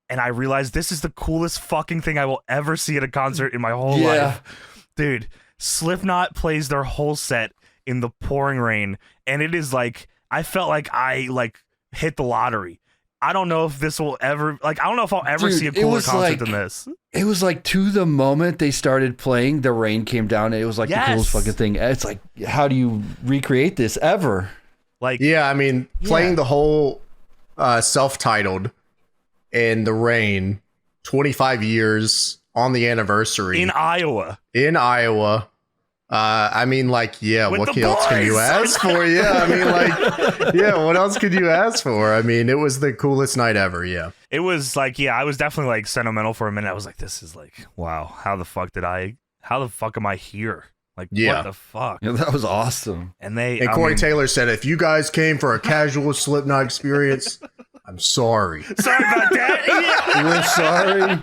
and I realize this is the coolest fucking thing I will ever see at a concert in my whole life. Dude, Slipknot plays their whole set in the pouring rain, and it is like, I felt like I like hit the lottery. I don't know if this will ever, like, I don't know if I'll ever see a cooler concert than this. It was like, to the moment they started playing, the rain came down, and it was like the coolest fucking thing. It's like, how do you recreate this ever? Like, yeah, I mean, playing the whole self-titled in the rain, 25 years on the anniversary in Iowa. I mean, like, yeah, With what the else can you boys! ask for? Yeah, I mean, like, yeah, what else could you ask for? I mean, it was the coolest night ever. Yeah, it was like, yeah, I was definitely like sentimental for a minute. I was like, this is like, wow, how the fuck am I here? Like, what the fuck? Yeah, that was awesome. And Corey Taylor said, if you guys came for a casual Slipknot experience, I'm sorry. Sorry about that. Yeah. We're sorry,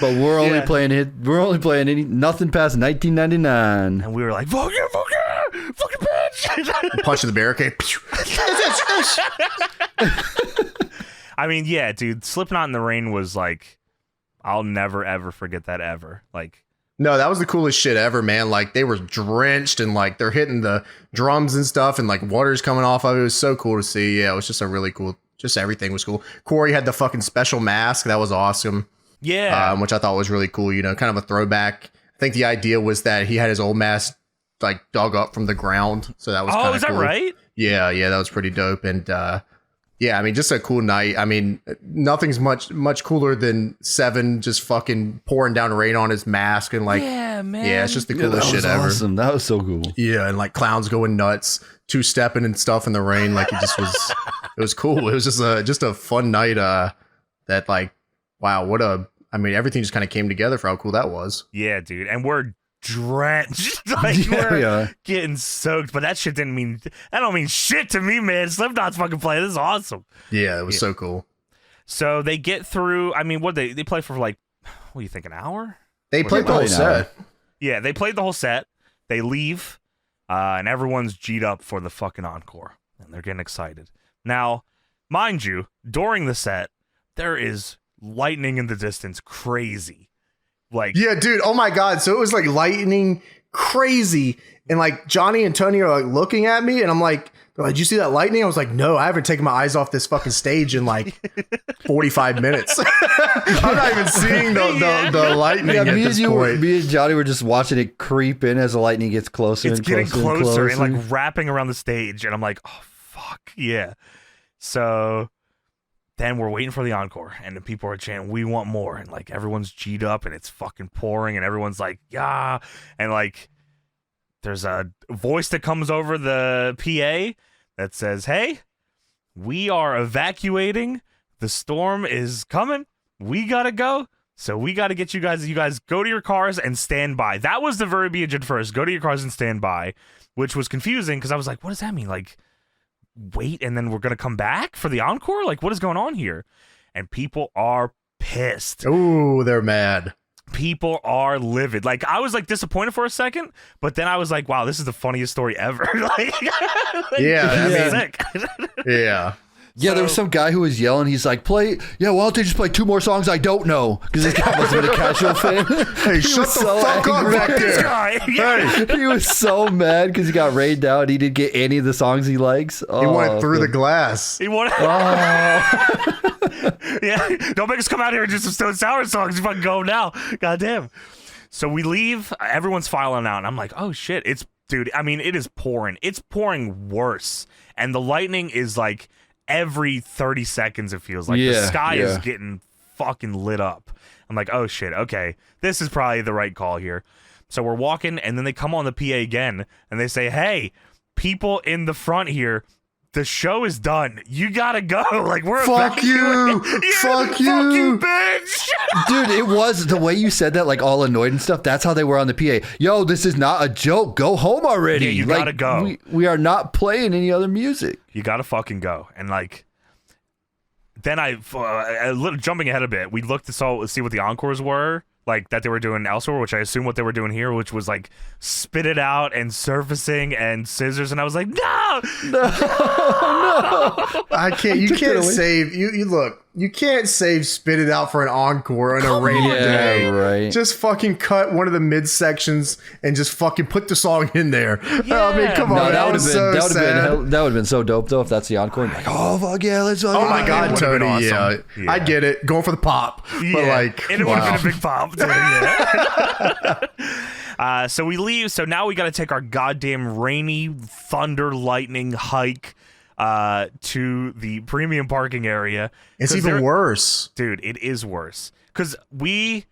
but we're only playing it. We're only playing nothing past 1999. And we were like, fuck yeah, fucking bitch. Punch in the barricade. I mean, yeah, dude, Slipknot in the rain was like, I'll never ever forget that ever. Like, no, that was the coolest shit ever, man. Like, they were drenched, and like they're hitting the drums and stuff, and like water's coming off of it. It was so cool to see. Yeah, it was just a really cool. Just everything was cool. Corey had the fucking special mask. That was awesome. Yeah. Which I thought was really cool. You know, kind of a throwback. I think the idea was that he had his old mask like dug up from the ground. So that was kind of cool. Is that right? Yeah, that was pretty dope. And yeah, I mean, just a cool night. I mean, nothing's much cooler than Seven just fucking pouring down rain on his mask, and like, yeah, man. Yeah, it's just the coolest shit ever. Awesome. That was so cool. Yeah, and like clowns going nuts, two-stepping and stuff in the rain. Like, it just was, it was cool. It was just a fun night. That like, wow, I mean, everything just kind of came together for how cool that was. Yeah, dude. And we're drenched. Like, we're getting soaked, but that don't mean shit to me, man. Slipknot's fucking playing. This is awesome. Yeah, it was so cool. So they get through, I mean, what they play for like, what do you think, an hour? They played the whole set. Yeah, they played the whole set. They leave, and everyone's G'd up for the fucking encore, and they're getting excited. Now, mind you, during the set, there is lightning in the distance, crazy. Like, yeah, dude. Oh my god. So it was like lightning, crazy, and like Johnny and Tony are like looking at me, and I'm like, did you see that lightning? I was like, no, I haven't taken my eyes off this fucking stage in like 45 minutes. I'm not even seeing the lightning at this point. Me and Johnny were just watching it creep in as the lightning gets closer. It's and getting closer and like wrapping around the stage, and I'm like, oh fuck yeah. So then we're waiting for the encore, and the people are chanting, we want more, and like everyone's G'd up, and it's fucking pouring, and everyone's like, yeah, and like there's a voice that comes over the PA that says, hey, we are evacuating, the storm is coming, we gotta go, So we got to get you guys go to your cars and stand by. That was the verbiage at first. Go to your cars and stand by, which was confusing because I was like, what does that mean? Like, wait, and then we're going to come back for the encore? Like, what is going on here? And people are pissed. Ooh, they're mad. People are livid. Like, I was like disappointed for a second, but then I was like, wow, this is the funniest story ever. Sick. Yeah. Yeah, there was some guy who was yelling. He's like, why don't they just play 2 more songs I don't know? Because this guy must have been a casual fan. Hey, shut the fuck up back there. Hey. He was so mad because he got rained out. He didn't get any of the songs he likes. He went through the glass. He wanted. Yeah, don't make us come out here and do some Stone Sour songs. You fucking go now. Goddamn. So we leave. Everyone's filing out, and I'm like, oh shit, dude. I mean, it is pouring. It's pouring worse, and the lightning is like every 30 seconds. It feels like the sky is getting fucking lit up. I'm like, oh shit, okay, this is probably the right call here. So we're walking, and then they come on the PA again, and they say, hey, people in the front here, the show is done. You gotta go. Like, we're fuck you. Fuck you, bitch. Dude, it was the way you said that, like all annoyed and stuff. That's how they were on the PA. Yo, this is not a joke. Go home already. Yeah, you gotta go. We are not playing any other music. You gotta fucking go. And like, then jumping ahead a bit, we looked to see what the encores were. Like, that they were doing elsewhere, which I assume what they were doing here, which was like spit it out and surfacing and scissors, and I was like, no. I can't. You can't save. You look. You can't save Spit It Out for an encore on a rainy day. Right. Just fucking cut one of the midsections and just fucking put the song in there. Yeah. I mean, come on. That was so sad. That would have been so dope though if that's the encore. Like, oh fuck yeah, let's. Oh my god, Tony. Awesome. Yeah, I get it. Going for the pop, but like, it would have been a big pop. Too, yeah. So we leave. So now we got to take our goddamn rainy thunder lightning hike to the premium parking area. It's even worse, dude. It is worse because we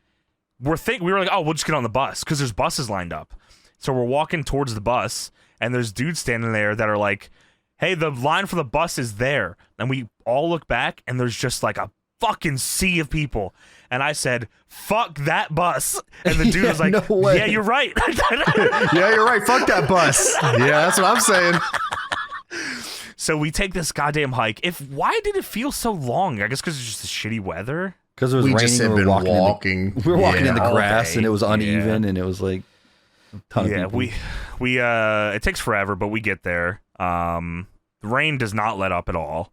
were like, oh, we'll just get on the bus because there's buses lined up. So we're walking towards the bus, and there's dudes standing there that are like, hey, the line for the bus is there, and we all look back, and there's just like a fucking sea of people. And I said, fuck that bus. And the dude was like, no way. yeah, you're right. Yeah, you're right. Fuck that bus. Yeah, that's what I'm saying. So we take this goddamn hike. Why did it feel so long? I guess because it's just the shitty weather. Because it was raining. Just had been walking. We were walking in the grass, day. and it was uneven, and it was like a ton of people. we it takes forever, but we get there. The rain does not let up at all.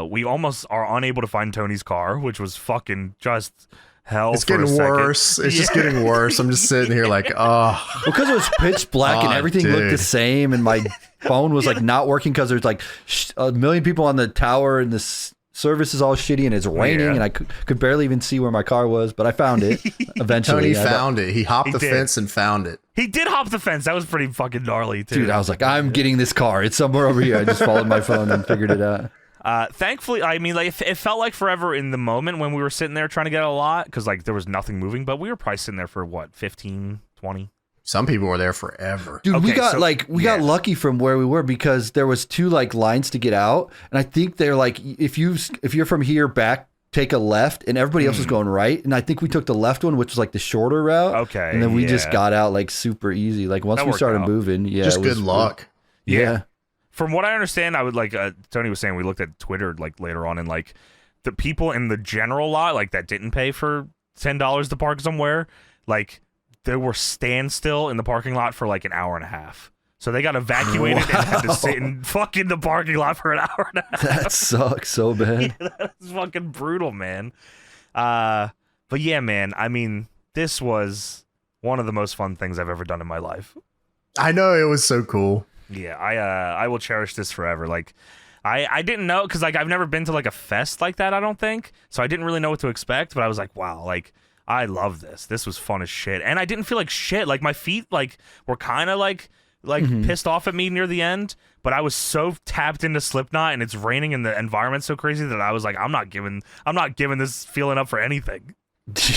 We almost are unable to find Tony's car, which was fucking just hell. It's getting worse. It's just getting worse. I'm just sitting here like, oh. Because it was pitch black and everything looked the same, and my phone was like not working because there's like a million people on the tower, and the service is all shitty, and it's raining, and I could barely even see where my car was, but I found it eventually. Tony found it. He hopped the fence and found it. He did hop the fence. That was pretty fucking gnarly, too. Dude, I was like, I'm getting this car. It's somewhere over here. I just followed my phone and figured it out. Thankfully, I mean, like, it felt like forever in the moment when we were sitting there trying to get a lot, because like there was nothing moving, but we were probably sitting there for what, 15, 20? Some people were there forever. Dude, okay, we got lucky from where we were because there was 2 like lines to get out, and I think they're like, if you're from here back, take a left, and everybody else was going right, and I think we took the left one, which was like the shorter route. Okay, and then we just got out like super easy. Like once we started moving, just good luck. Yeah. From what I understand, I would like Tony was saying, we looked at Twitter like later on, and like the people in the general lot, like that didn't pay for $10 to park somewhere, like there were standstill in the parking lot for like an hour and a half. So they got evacuated and had to sit in fucking the parking lot for an hour and a half. That sucks so bad. Yeah, that's fucking brutal, man. But yeah, man, I mean, this was one of the most fun things I've ever done in my life. I know, it was so cool. Yeah, I will cherish this forever. Like, I didn't know, because like I've never been to like a fest like that, I don't think. So I didn't really know what to expect, but I was like, wow, like I love this. This was fun as shit. And I didn't feel like shit. Like my feet like were kind of like pissed off at me near the end, but I was so tapped into Slipknot, and it's raining and the environment's so crazy that I was like, I'm not giving this feeling up for anything.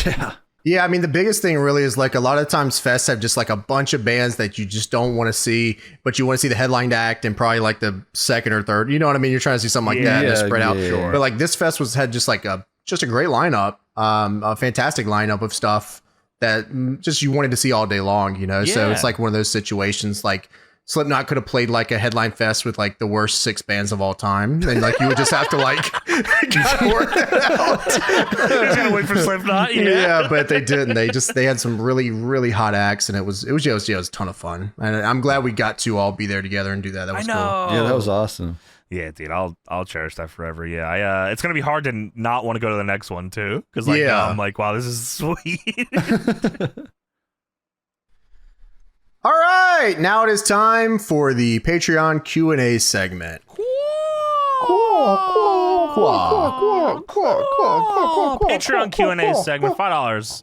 Yeah. Yeah, I mean, the biggest thing really is like a lot of times fests have just like a bunch of bands that you just don't want to see, but you want to see the headlined act and probably like the second or third. You know what I mean? You're trying to see something like that to spread out. Sure. But like this fest had just like a great lineup. a fantastic lineup of stuff that just you wanted to see all day long, you know? So it's like one of those situations like Slipknot could have played like a headline fest with like the worst 6 bands of all time. And like you would just have to like gotta work that out. Just gotta wait for Slipknot. Yeah, but they didn't. They had some really, really hot acts, and it was just a ton of fun. And I'm glad we got to all be there together and do that. That was cool. Yeah, that was awesome. Yeah, dude, I'll cherish that forever. Yeah, it's gonna be hard to not want to go to the next one too, because like now I'm like, wow, this is sweet. All right, now it is time for the Patreon Q&A segment. Patreon Q&A segment, $5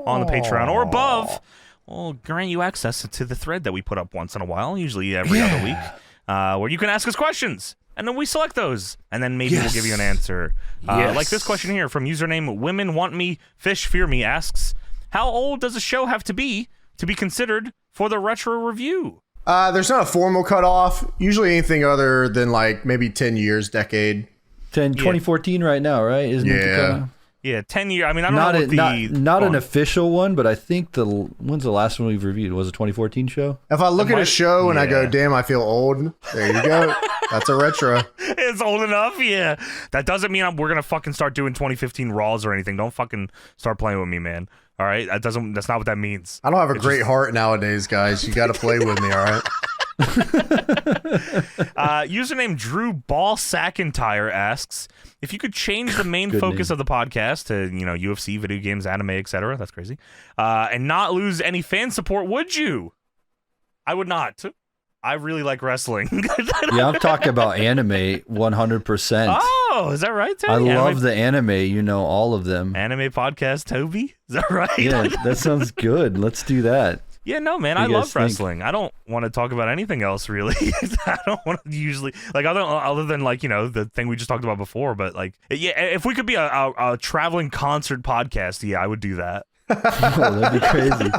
on the Patreon or above will grant you access to the thread that we put up once in a while, usually every other week, where you can ask us questions. And then we select those, and then maybe we'll give you an answer. Like this question here from username Women Want Me Fish Fear Me asks, how old does a show have to be considered for the retro review? There's not a formal cutoff. Usually anything other than like maybe 10 years, decade. 2014 right now, right? Isn't it the cutoff? Yeah, 10 years. I mean, I don't know what not an official one, but I think when's the last one we've reviewed? Was it 2014 show? If I look at a show and I go, damn, I feel old, there you go. That's a retro. It's old enough, yeah. That doesn't mean we're gonna fucking start doing 2015 Raws or anything. Don't fucking start playing with me, man. All right, that's not what that means. I don't have a great heart nowadays, guys. You got to play with me, all right? Username Drew Ballsackentire asks, if you could change the main focus of the podcast to, UFC, video games, anime, etc. That's crazy. And not lose any fan support, would you? I would not. I really like wrestling. Yeah, I'm talking about anime 100%. Oh, is that right, Toby? I love the anime, all of them. Anime podcast, Toby? Is that right? Yeah, that sounds good. Let's do that. Yeah, no, man, I love wrestling. I don't want to talk about anything else, really. I don't want to usually, like, other than, like, the thing we just talked about before. But, like, yeah, if we could be a traveling concert podcast, yeah, I would do that. Oh, that'd be crazy.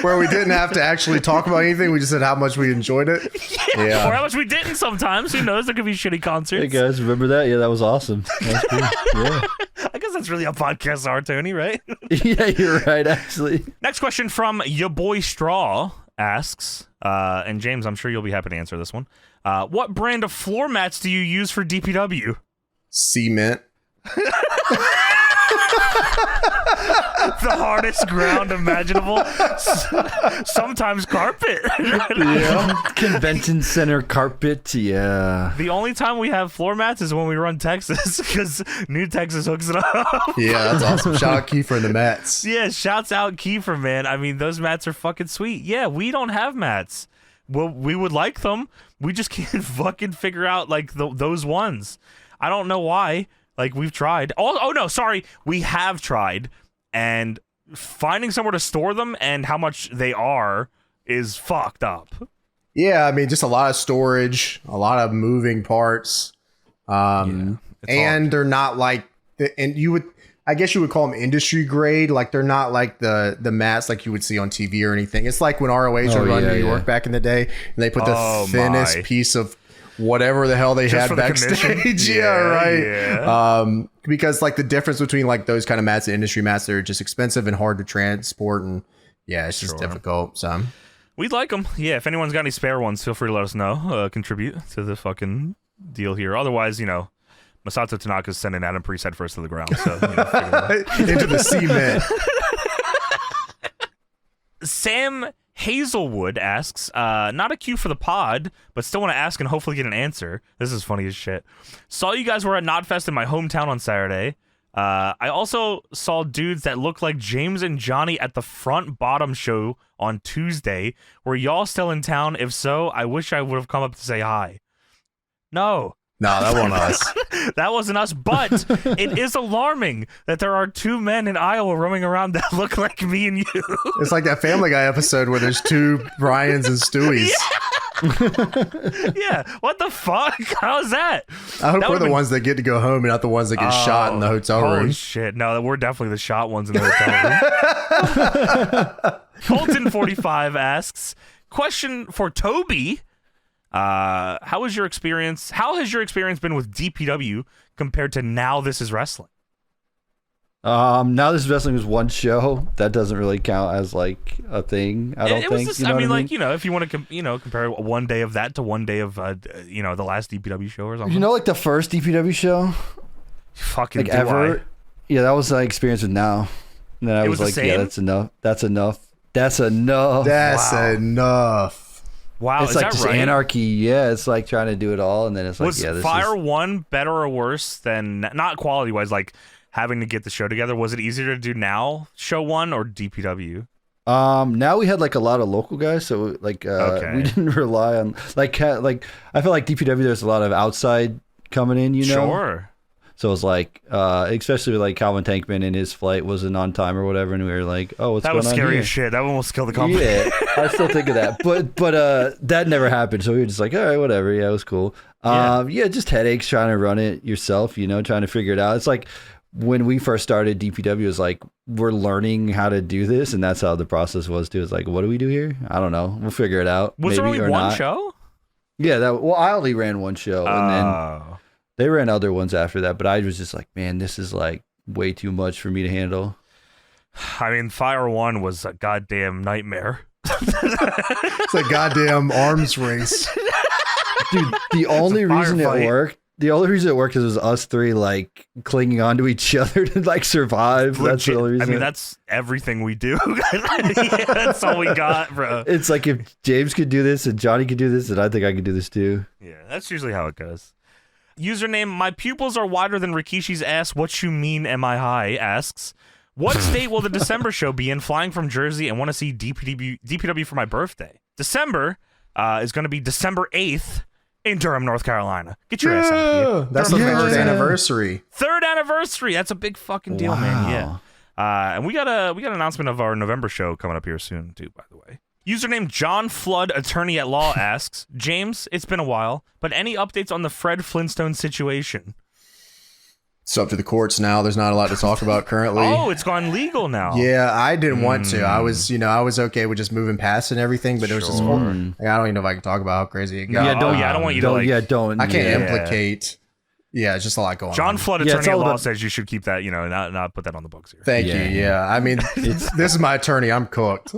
Where we didn't have to actually talk about anything. We just said how much we enjoyed it. Yeah. Or how much we didn't sometimes. Who knows? There could be shitty concerts. Hey, guys, remember that? Yeah, that was awesome. That was cool. Yeah. I guess that's really how podcasts are, Tony, right? Yeah, you're right, actually. Next question from your boy Straw asks, and James, I'm sure you'll be happy to answer this one. What brand of floor mats do you use for DPW? Cement. The hardest ground imaginable. Sometimes carpet. Yeah. Convention center carpet. Yeah. The only time we have floor mats is when we run Texas, because New Texas hooks it up. Yeah, that's awesome. Shout out Kiefer and the mats. Yeah, shouts out Kiefer, man. I mean, those mats are fucking sweet. Yeah, we don't have mats. Well, we would like them. We just can't fucking figure out like those ones. I don't know why. Like, we've tried. Oh no, sorry. We have tried. And finding somewhere to store them and how much they are is fucked up. Yeah, I mean, just a lot of storage, a lot of moving parts. And they're not like, I guess you would call them industry grade. Like, they're not like the mats like you would see on TV or anything. It's like when ROH would run New York back in the day, and they put the thinnest piece of whatever the hell they had backstage. Because like the difference between like those kind of mats and industry mats, they're just expensive and hard to transport, and it's just difficult. So we'd like them. Yeah, if anyone's got any spare ones, feel free to let us know. Contribute to the fucking deal here. Otherwise, Masato Tanaka's sending Adam Priest head first to the ground. So into the cement. Sam Hazelwood asks, not a cue for the pod, but still want to ask and hopefully get an answer. This is funny as shit. Saw you guys were at Knotfest in my hometown on Saturday. I also saw dudes that look like James and Johnny at the Front Bottom show on Tuesday. Were y'all still in town? If so, I wish I would have come up to say hi. No, that wasn't us. That wasn't us, but it is alarming that there are two men in Iowa roaming around that look like me and you. It's like that Family Guy episode where there's two Brians and Stewies. Yeah, what the fuck? How's that? I hope we're the ones that get to go home and not the ones that get shot in the hotel room. Oh, shit. No, we're definitely the shot ones in the hotel room. Colton45 asks, question for Toby. How has your experience been with DPW compared to Now This Is Wrestling? Now This Is Wrestling was one show. That doesn't really count as like a thing. I don't think. Just, you know I mean, what like, if you want to, compare one day of that to one day of, the last DPW show or something. You know, like the first DPW show, fucking like ever. Yeah, that was my experience with Now. And then I was the like, same? yeah, that's enough. That's enough. That's enough. That's Wow. enough. Wow, It's is like that just right? anarchy. Yeah, it's like trying to do it all, and then it's like, Was yeah, this Fire is. 1 better or worse than, not quality wise, like having to get the show together? Was it easier to do Now Show 1 or DPW? Now we had like a lot of local guys, so like we didn't rely on like I feel like DPW. There's a lot of outside coming in, Sure. So it was like, especially with like Calvin Tankman and his flight wasn't on time or whatever, and we were like, oh, what's That going was on scary here? as shit. That almost killed the company. Yeah, I still think of that, but that never happened. So we were just like, all right, whatever. Yeah, it was cool. Yeah, just headaches trying to run it yourself, trying to figure it out. It's like when we first started DPW, it was like we're learning how to do this, and that's how the process was too. It's like, what do we do here? I don't know. We'll figure it out. Was there maybe, only or one not. show? Yeah, I only ran one show, and then they ran other ones after that. But I was just like, man, this is like way too much for me to handle. I mean, Fire 1 was a goddamn nightmare. It's a goddamn arms race. Dude, the only reason it firefight. worked. The only reason it worked is it was us three like clinging onto each other to like survive. That's the only reason. I mean, that's everything we do. Yeah, that's all we got, bro. It's like if James could do this and Johnny could do this, and I think I could do this too. Yeah, that's usually how it goes. Username, my pupils are wider than Rikishi's ass. What you mean, am I high? Asks, what state will the December show be in? Flying from Jersey and want to see DPW for my birthday. December is going to be December 8th in Durham, North Carolina. Get your ass out here. That's the Durham, third North Carolina. anniversary. Third anniversary. That's a big fucking deal, man. Yeah. And we got an announcement of our November show coming up here soon too, by the way. Username John Flood, attorney at law, asks, James, it's been a while, but any updates on the Fred Flintstone situation? It's up to the courts now. There's not a lot to talk about currently. Oh, it's gone legal now. Yeah, I didn't want to. I was okay with just moving past and everything, but there was just, I don't even know if I can talk about how crazy it got. Yeah, I don't want you to like. Don't. I can't implicate. Yeah, it's just a lot going on. John Flood, attorney it's at all law, about- says you should keep that, not put that on the books here. Thank you. Yeah, I mean, this is my attorney. I'm cooked.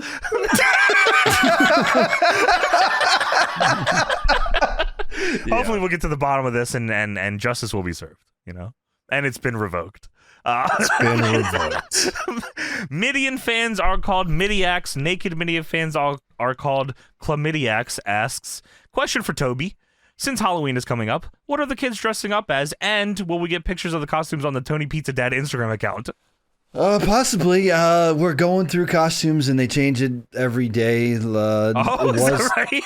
Hopefully, we'll get to the bottom of this, and justice will be served. And it's been revoked. It's been revoked. Midian fans are called Midiacs. Naked Midian fans are called Chlamydiacs. Asks, question for Toby. Since Halloween is coming up, what are the kids dressing up as? And will we get pictures of the costumes on the Tony Pizza Dad Instagram account? Possibly. We're going through costumes and they change it every day. Is that right?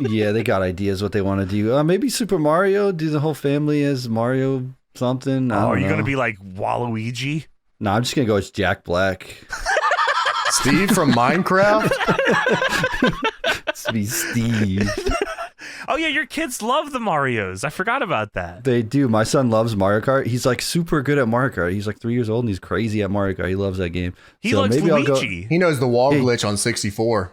Yeah, they got ideas what they want to do. Maybe Super Mario. Do the whole family as Mario something. Are you gonna be like Waluigi? No, I'm just gonna go as Jack Black. Steve from Minecraft. It's me, Steve. Oh yeah, your kids love the Marios. I forgot about that. They do. My son loves Mario Kart. He's like super good at Mario Kart. He's like 3 years old and he's crazy at Mario Kart. He loves that game. He so likes maybe Luigi. I'll go. He knows the wall glitch on 64.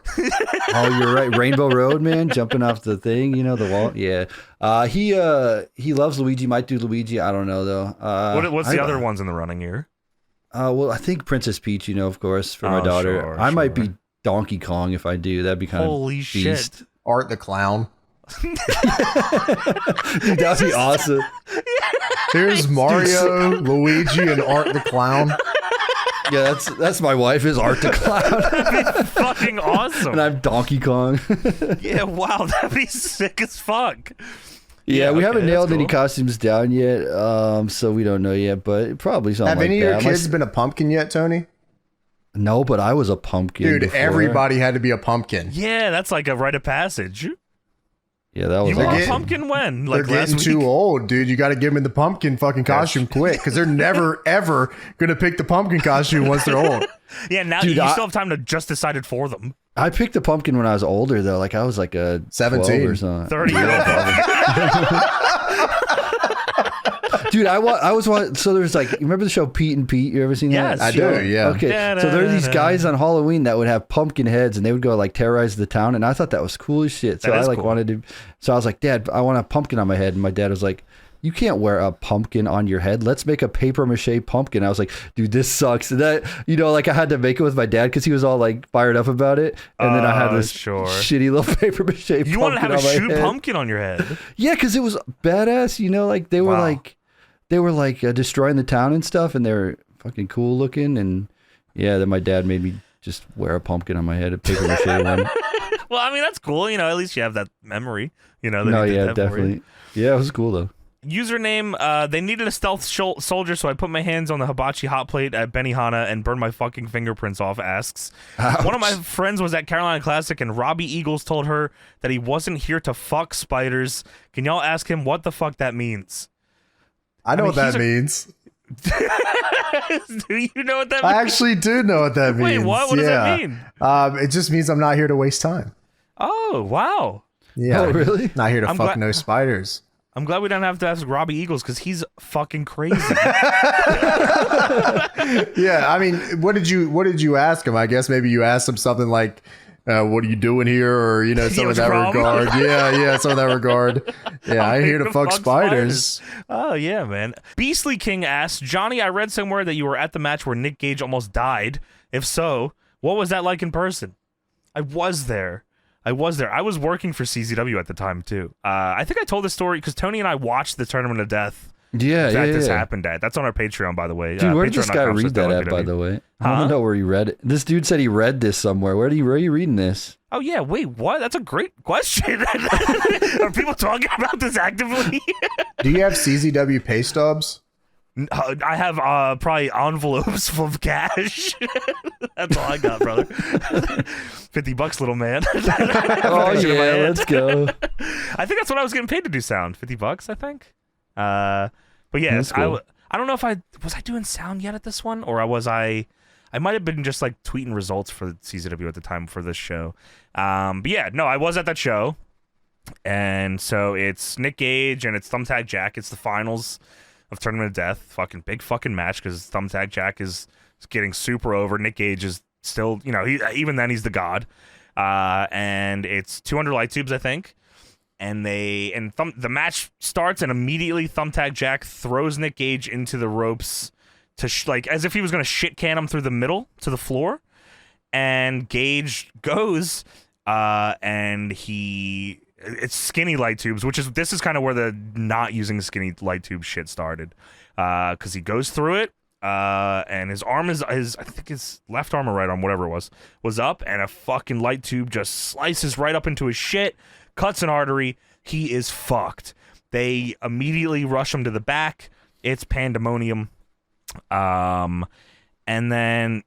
Oh, you're right. Rainbow Road, man, jumping off the thing. The wall. Yeah. He loves Luigi. Might do Luigi. I don't know though. What's the other ones in the running here? Well, I think Princess Peach. Of course, for my daughter. Sure, I might be Donkey Kong if I do. That'd be kind Holy of shit. Art the Clown. Dude, that'd be awesome. Here's Mario, Luigi, and Art the Clown. Yeah, that's my wife is Art the Clown. That'd be fucking awesome. And I'm Donkey Kong. Yeah, wow, that'd be sick as fuck. Yeah, we haven't nailed any cool. costumes down yet, so we don't know yet, but probably something Have like any of your that. kids been a pumpkin yet, Tony? No, but I was a pumpkin. Dude, before. everybody had to be a pumpkin. Yeah, that's like a rite of passage. Yeah, that was You were a awesome. pumpkin when? They're Like last getting too week? old, dude. You got to give them the pumpkin fucking costume quick because they're never, ever going to pick the pumpkin costume once they're old. Yeah, now Dude, you still have time to just decide it for them. I picked a pumpkin when I was older, though. Like I was like a 17 12 or something. 30 Dude, I was so there's like, you remember the show Pete and Pete? You ever seen Yes. that? I do, yeah. Okay, so there are these guys on Halloween that would have pumpkin heads and they would go like terrorize the town, and I thought that was cool as shit. So That I is like cool. wanted to. So I was like, Dad, I want a pumpkin on my head, and my dad was like, you can't wear a pumpkin on your head. Let's make a paper mache pumpkin. I was like, dude, this sucks. And that, like I had to make it with my dad because he was all like fired up about it. And then I had this shitty little paper mache pumpkin. You wanted to have a shoe head. pumpkin on your head. Yeah, because it was badass. Like they were like destroying the town and stuff, and they were fucking cool looking. And yeah, then my dad made me just wear a pumpkin on my head, a paper mache one. Well, I mean, that's cool. At least you have that memory. That no, he did yeah, that definitely. Yeah, it was cool though. Username, they needed a stealth soldier, so I put my hands on the hibachi hot plate at Benihana and burned my fucking fingerprints off, asks. Ouch. One of my friends was at Carolina Classic, and Robbie Eagles told her that he wasn't here to fuck spiders. Can y'all ask him what the fuck that means? I know what that means. Do you know what that means? I actually do know what that means. Wait, what? What does that mean? It just means I'm not here to waste time. Oh, wow. Yeah. Oh, really? Not here to fuck no spiders. I'm glad we don't have to ask Robbie Eagles because he's fucking crazy. Yeah, I mean, what did you ask him? I guess maybe you asked him something like, "What are you doing here?" Or some of that regard. Yeah, some of that regard. Yeah, I'm here to fuck spiders. Oh yeah, man. Beastly King asks, Johnny, I read somewhere that you were at the match where Nick Gage almost died. If so, what was that like in person? I was there. I was working for CZW at the time, too. I think I told this story because Tony and I watched the Tournament of Death. Yeah, that this happened at. That's on our Patreon, by the way. Dude, where did this guy read that at, by the way? I don't know where he read it. This dude said he read this somewhere. Where are you reading this? Oh, yeah. Wait, what? That's a great question. Are people talking about this actively? Do you have CZW pay stubs? I have probably envelopes full of cash. That's all I got, brother. $50, little man. Oh yeah, let's go. I think that's what I was getting paid to do sound. $50, I think. But yes, cool. I don't know if I was doing sound yet at this one, or I might have been just like tweeting results for CZW at the time for this show. But yeah, no, I was at that show, and so it's Nick Gage and it's Thumbtack Jack. It's the finals of Tournament of Death. Fucking big fucking match because Thumbtack Jack is getting super over. Nick Gage is still, even then he's the god. And it's 200 light tubes, I think. And the match starts, and immediately Thumbtack Jack throws Nick Gage into the ropes to as if he was gonna shit can him through the middle to the floor. And Gage goes, and it's skinny light tubes, this is kind of where the not using skinny light tube shit started, because he goes through it, and his arm I think his left arm or right arm, whatever it was up, and a fucking light tube just slices right up into his shit, cuts an artery. He is fucked. They immediately rush him to the back. It's pandemonium. And then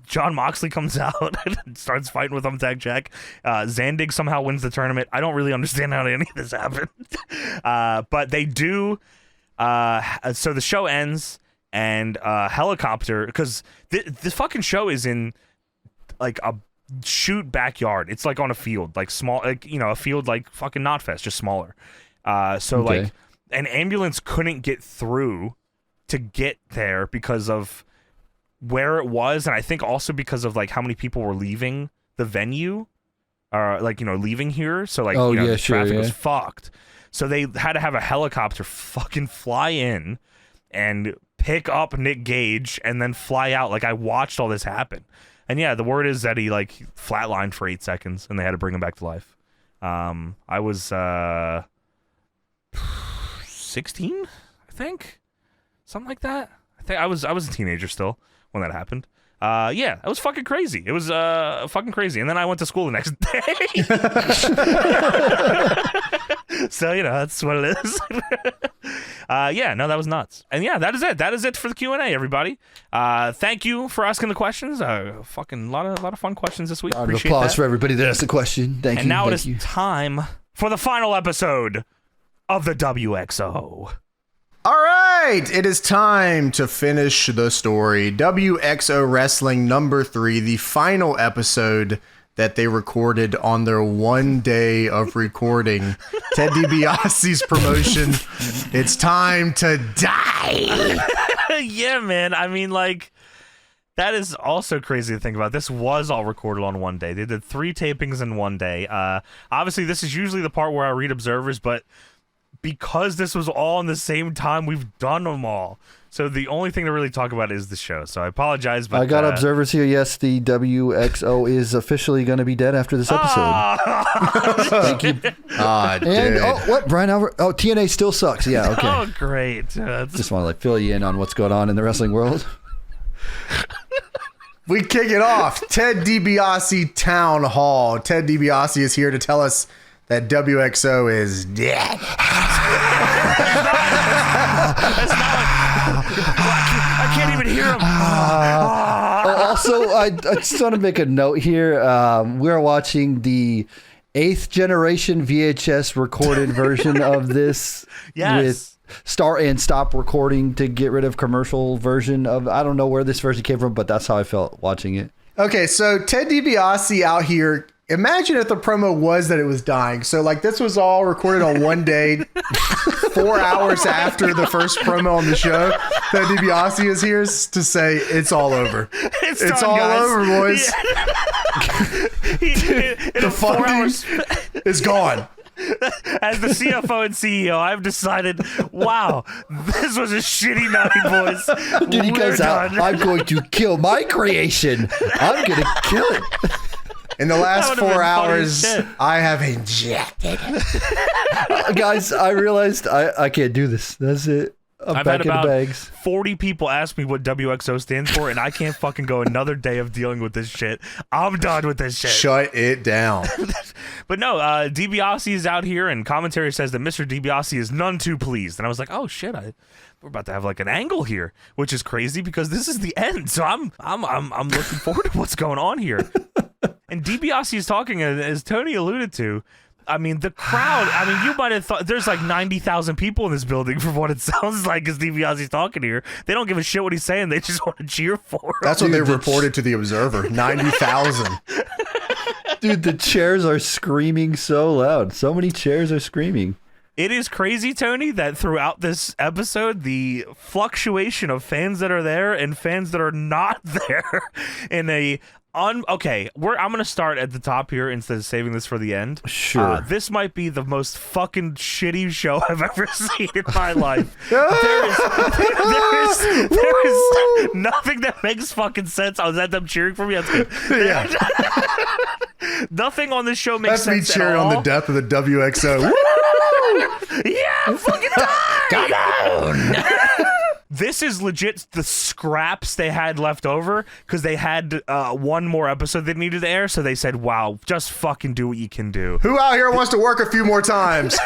John Moxley comes out and starts fighting with Thumbtack Jack. Zandig somehow wins the tournament. I don't really understand how any of this happened. But they do. So the show ends, and helicopter, because this fucking show is in like a shoot backyard. It's like on a field, like small, like, a field like fucking Knotfest, just smaller. So okay. Like an ambulance couldn't get through to get there because of where it was, and I think also because of like how many people were leaving the venue, leaving here. So like, the traffic was fucked. So they had to have a helicopter fucking fly in and pick up Nick Gage and then fly out. Like, I watched all this happen, and yeah, the word is that he like flatlined for 8 seconds, and they had to bring him back to life. I was 16, I think, something like that. I think I was a teenager still when that happened. Yeah, it was fucking crazy. It was fucking crazy. And then I went to school the next day. So, that's what it is. Yeah, no, that was nuts. And yeah, that is it. That is it for the Q&A, everybody. Thank you for asking the questions. Fucking lot of fun questions this week. Appreciate applause that. for everybody that asked the question. Thank you. And now it is time for the final episode of the WXO. All right, it is time to finish the story. WXO Wrestling number 3, the final episode that they recorded on their one day of recording. Ted DiBiase's promotion. It's time to die. Yeah, man. I mean, like, that is also crazy to think about. This was all recorded on one day. They did 3 tapings in one day. Obviously, this is usually the part where I read observers, but because this was all in the same time, we've done them all. So the only thing to really talk about is the show. So I apologize, but I got observers here. Yes, the WXO is officially going to be dead after this episode. Thank you. And what? Brian Albert? Oh, TNA still sucks. Yeah. Okay. Oh, great. Just want to fill you in on what's going on in the wrestling world. We kick it off. Ted DiBiase Town Hall. Ted DiBiase is here to tell us that WXO is dead. I can't even hear him. Also, I just want to make a note here. We're watching the 8th generation VHS recorded version of this. Yes. With start and stop recording to get rid of commercial version of. I don't know where this version came from, but that's how I felt watching it. Okay, so Ted DiBiase out here. Imagine if the promo was that it was dying. So, like, this was all recorded on one day, 4 hours after the first promo on the show. Ted DiBiase is here to say it's all over. It's done, all guys. over, boys. The funding is gone. As the CFO and CEO, I've decided, wow, this was a shitty night, boys. Dude, you guys out. I'm going to kill my creation. I'm going to kill it. In the last 4 hours, I have injected. Guys, I realized I can't do this. That's it. I've back had about in the bags. 40 people ask me what WXO stands for, and I can't fucking go another day of dealing with this shit. I'm done with this shit. Shut it down. But no, DiBiase is out here, and commentary says that Mr. DiBiase is none too pleased. And I was like, oh shit, we're about to have like an angle here, which is crazy because this is the end. So I'm looking forward to what's going on here. And DiBiase is talking, as Tony alluded to. I mean, the crowd, you might have thought there's like 90,000 people in this building from what it sounds like as DiBiase's talking here. They don't give a shit what he's saying. They just want to cheer for him. That's what they reported to the Observer. 90,000. Dude, the chairs are screaming so loud. So many chairs are screaming. It is crazy, Tony, that throughout this episode, the fluctuation of fans that are there and fans that are not there in a... Okay, I'm going to start at the top here instead of saving this for the end. Sure. This might be the most fucking shitty show I've ever seen in my life. there is nothing that makes fucking sense. I was at them cheering for me. That's good. Yeah. Nothing on this show makes sense That's me cheering at all. on the death of the WXO. Yeah, fucking die! Come on! This is legit the scraps they had left over because they had one more episode they needed to air, so they said, wow, just fucking do what you can do. Who out here wants to work a few more times?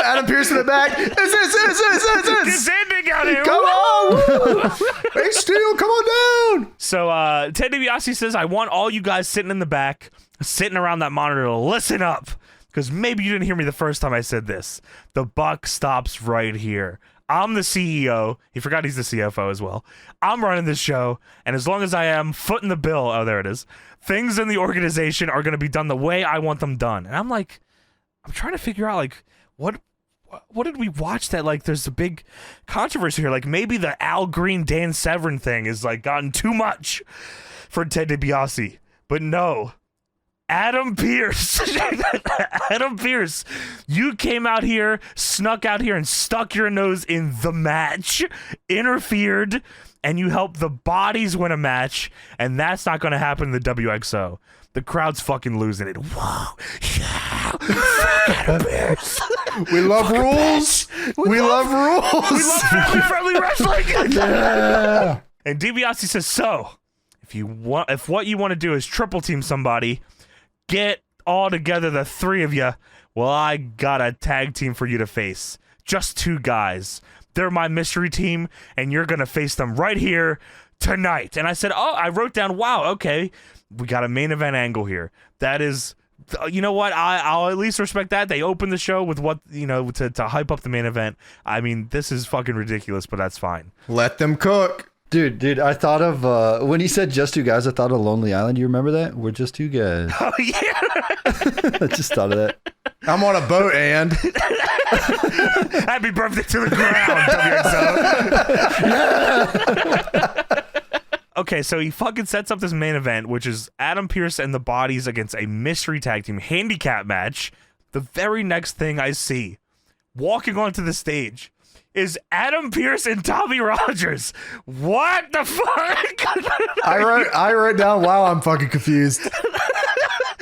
Adam Pearce in the back. It's ending out here. Come on! Hey, Steel, come on down! So Ted DiBiase says, I want all you guys sitting in the back, sitting around that monitor to listen up, because maybe you didn't hear me the first time I said this. The buck stops right here. I'm the CEO. He forgot he's the CFO as well. I'm running this show, and as long as I am footing the bill, oh, there it is, things in the organization are going to be done the way I want them done. And I'm like, I'm trying to figure out, like, what did we watch that, like, there's a big controversy here? Like, maybe the Al Green, Dan Severn thing is, like, gotten too much for Ted DiBiase. But no. Adam Pearce, Adam Pearce, you came out here, snuck out here, and stuck your nose in the match, interfered, and you helped the Bodies win a match, and that's not going to happen in the WXO. The crowd's fucking losing it. Whoa, yeah, Adam Pearce. We love rules. We love rules. We love family-friendly wrestling. Yeah. And DiBiase says, so if what you want to do is triple team somebody, get all together, the three of you. Well, I got a tag team for you to face. Just two guys. They're my mystery team, and you're going to face them right here tonight. And I said, I wrote down, wow, okay, we got a main event angle here. That is, you know what? I'll at least respect that. They opened the show with what, to hype up the main event. I mean, this is fucking ridiculous, but that's fine. Let them cook. Dude, I thought of, when he said just two guys, I thought of Lonely Island. You remember that? We're just two guys. Oh, yeah. I just thought of that. I'm on a boat, and happy birthday to the ground, WXO. Okay, so he fucking sets up this main event, which is Adam Pearce and the Bodies against a mystery tag team handicap match. The very next thing I see, walking onto the stage is Adam Pearce and Tommy Rogers. What the fuck? I wrote down, wow, I'm fucking confused.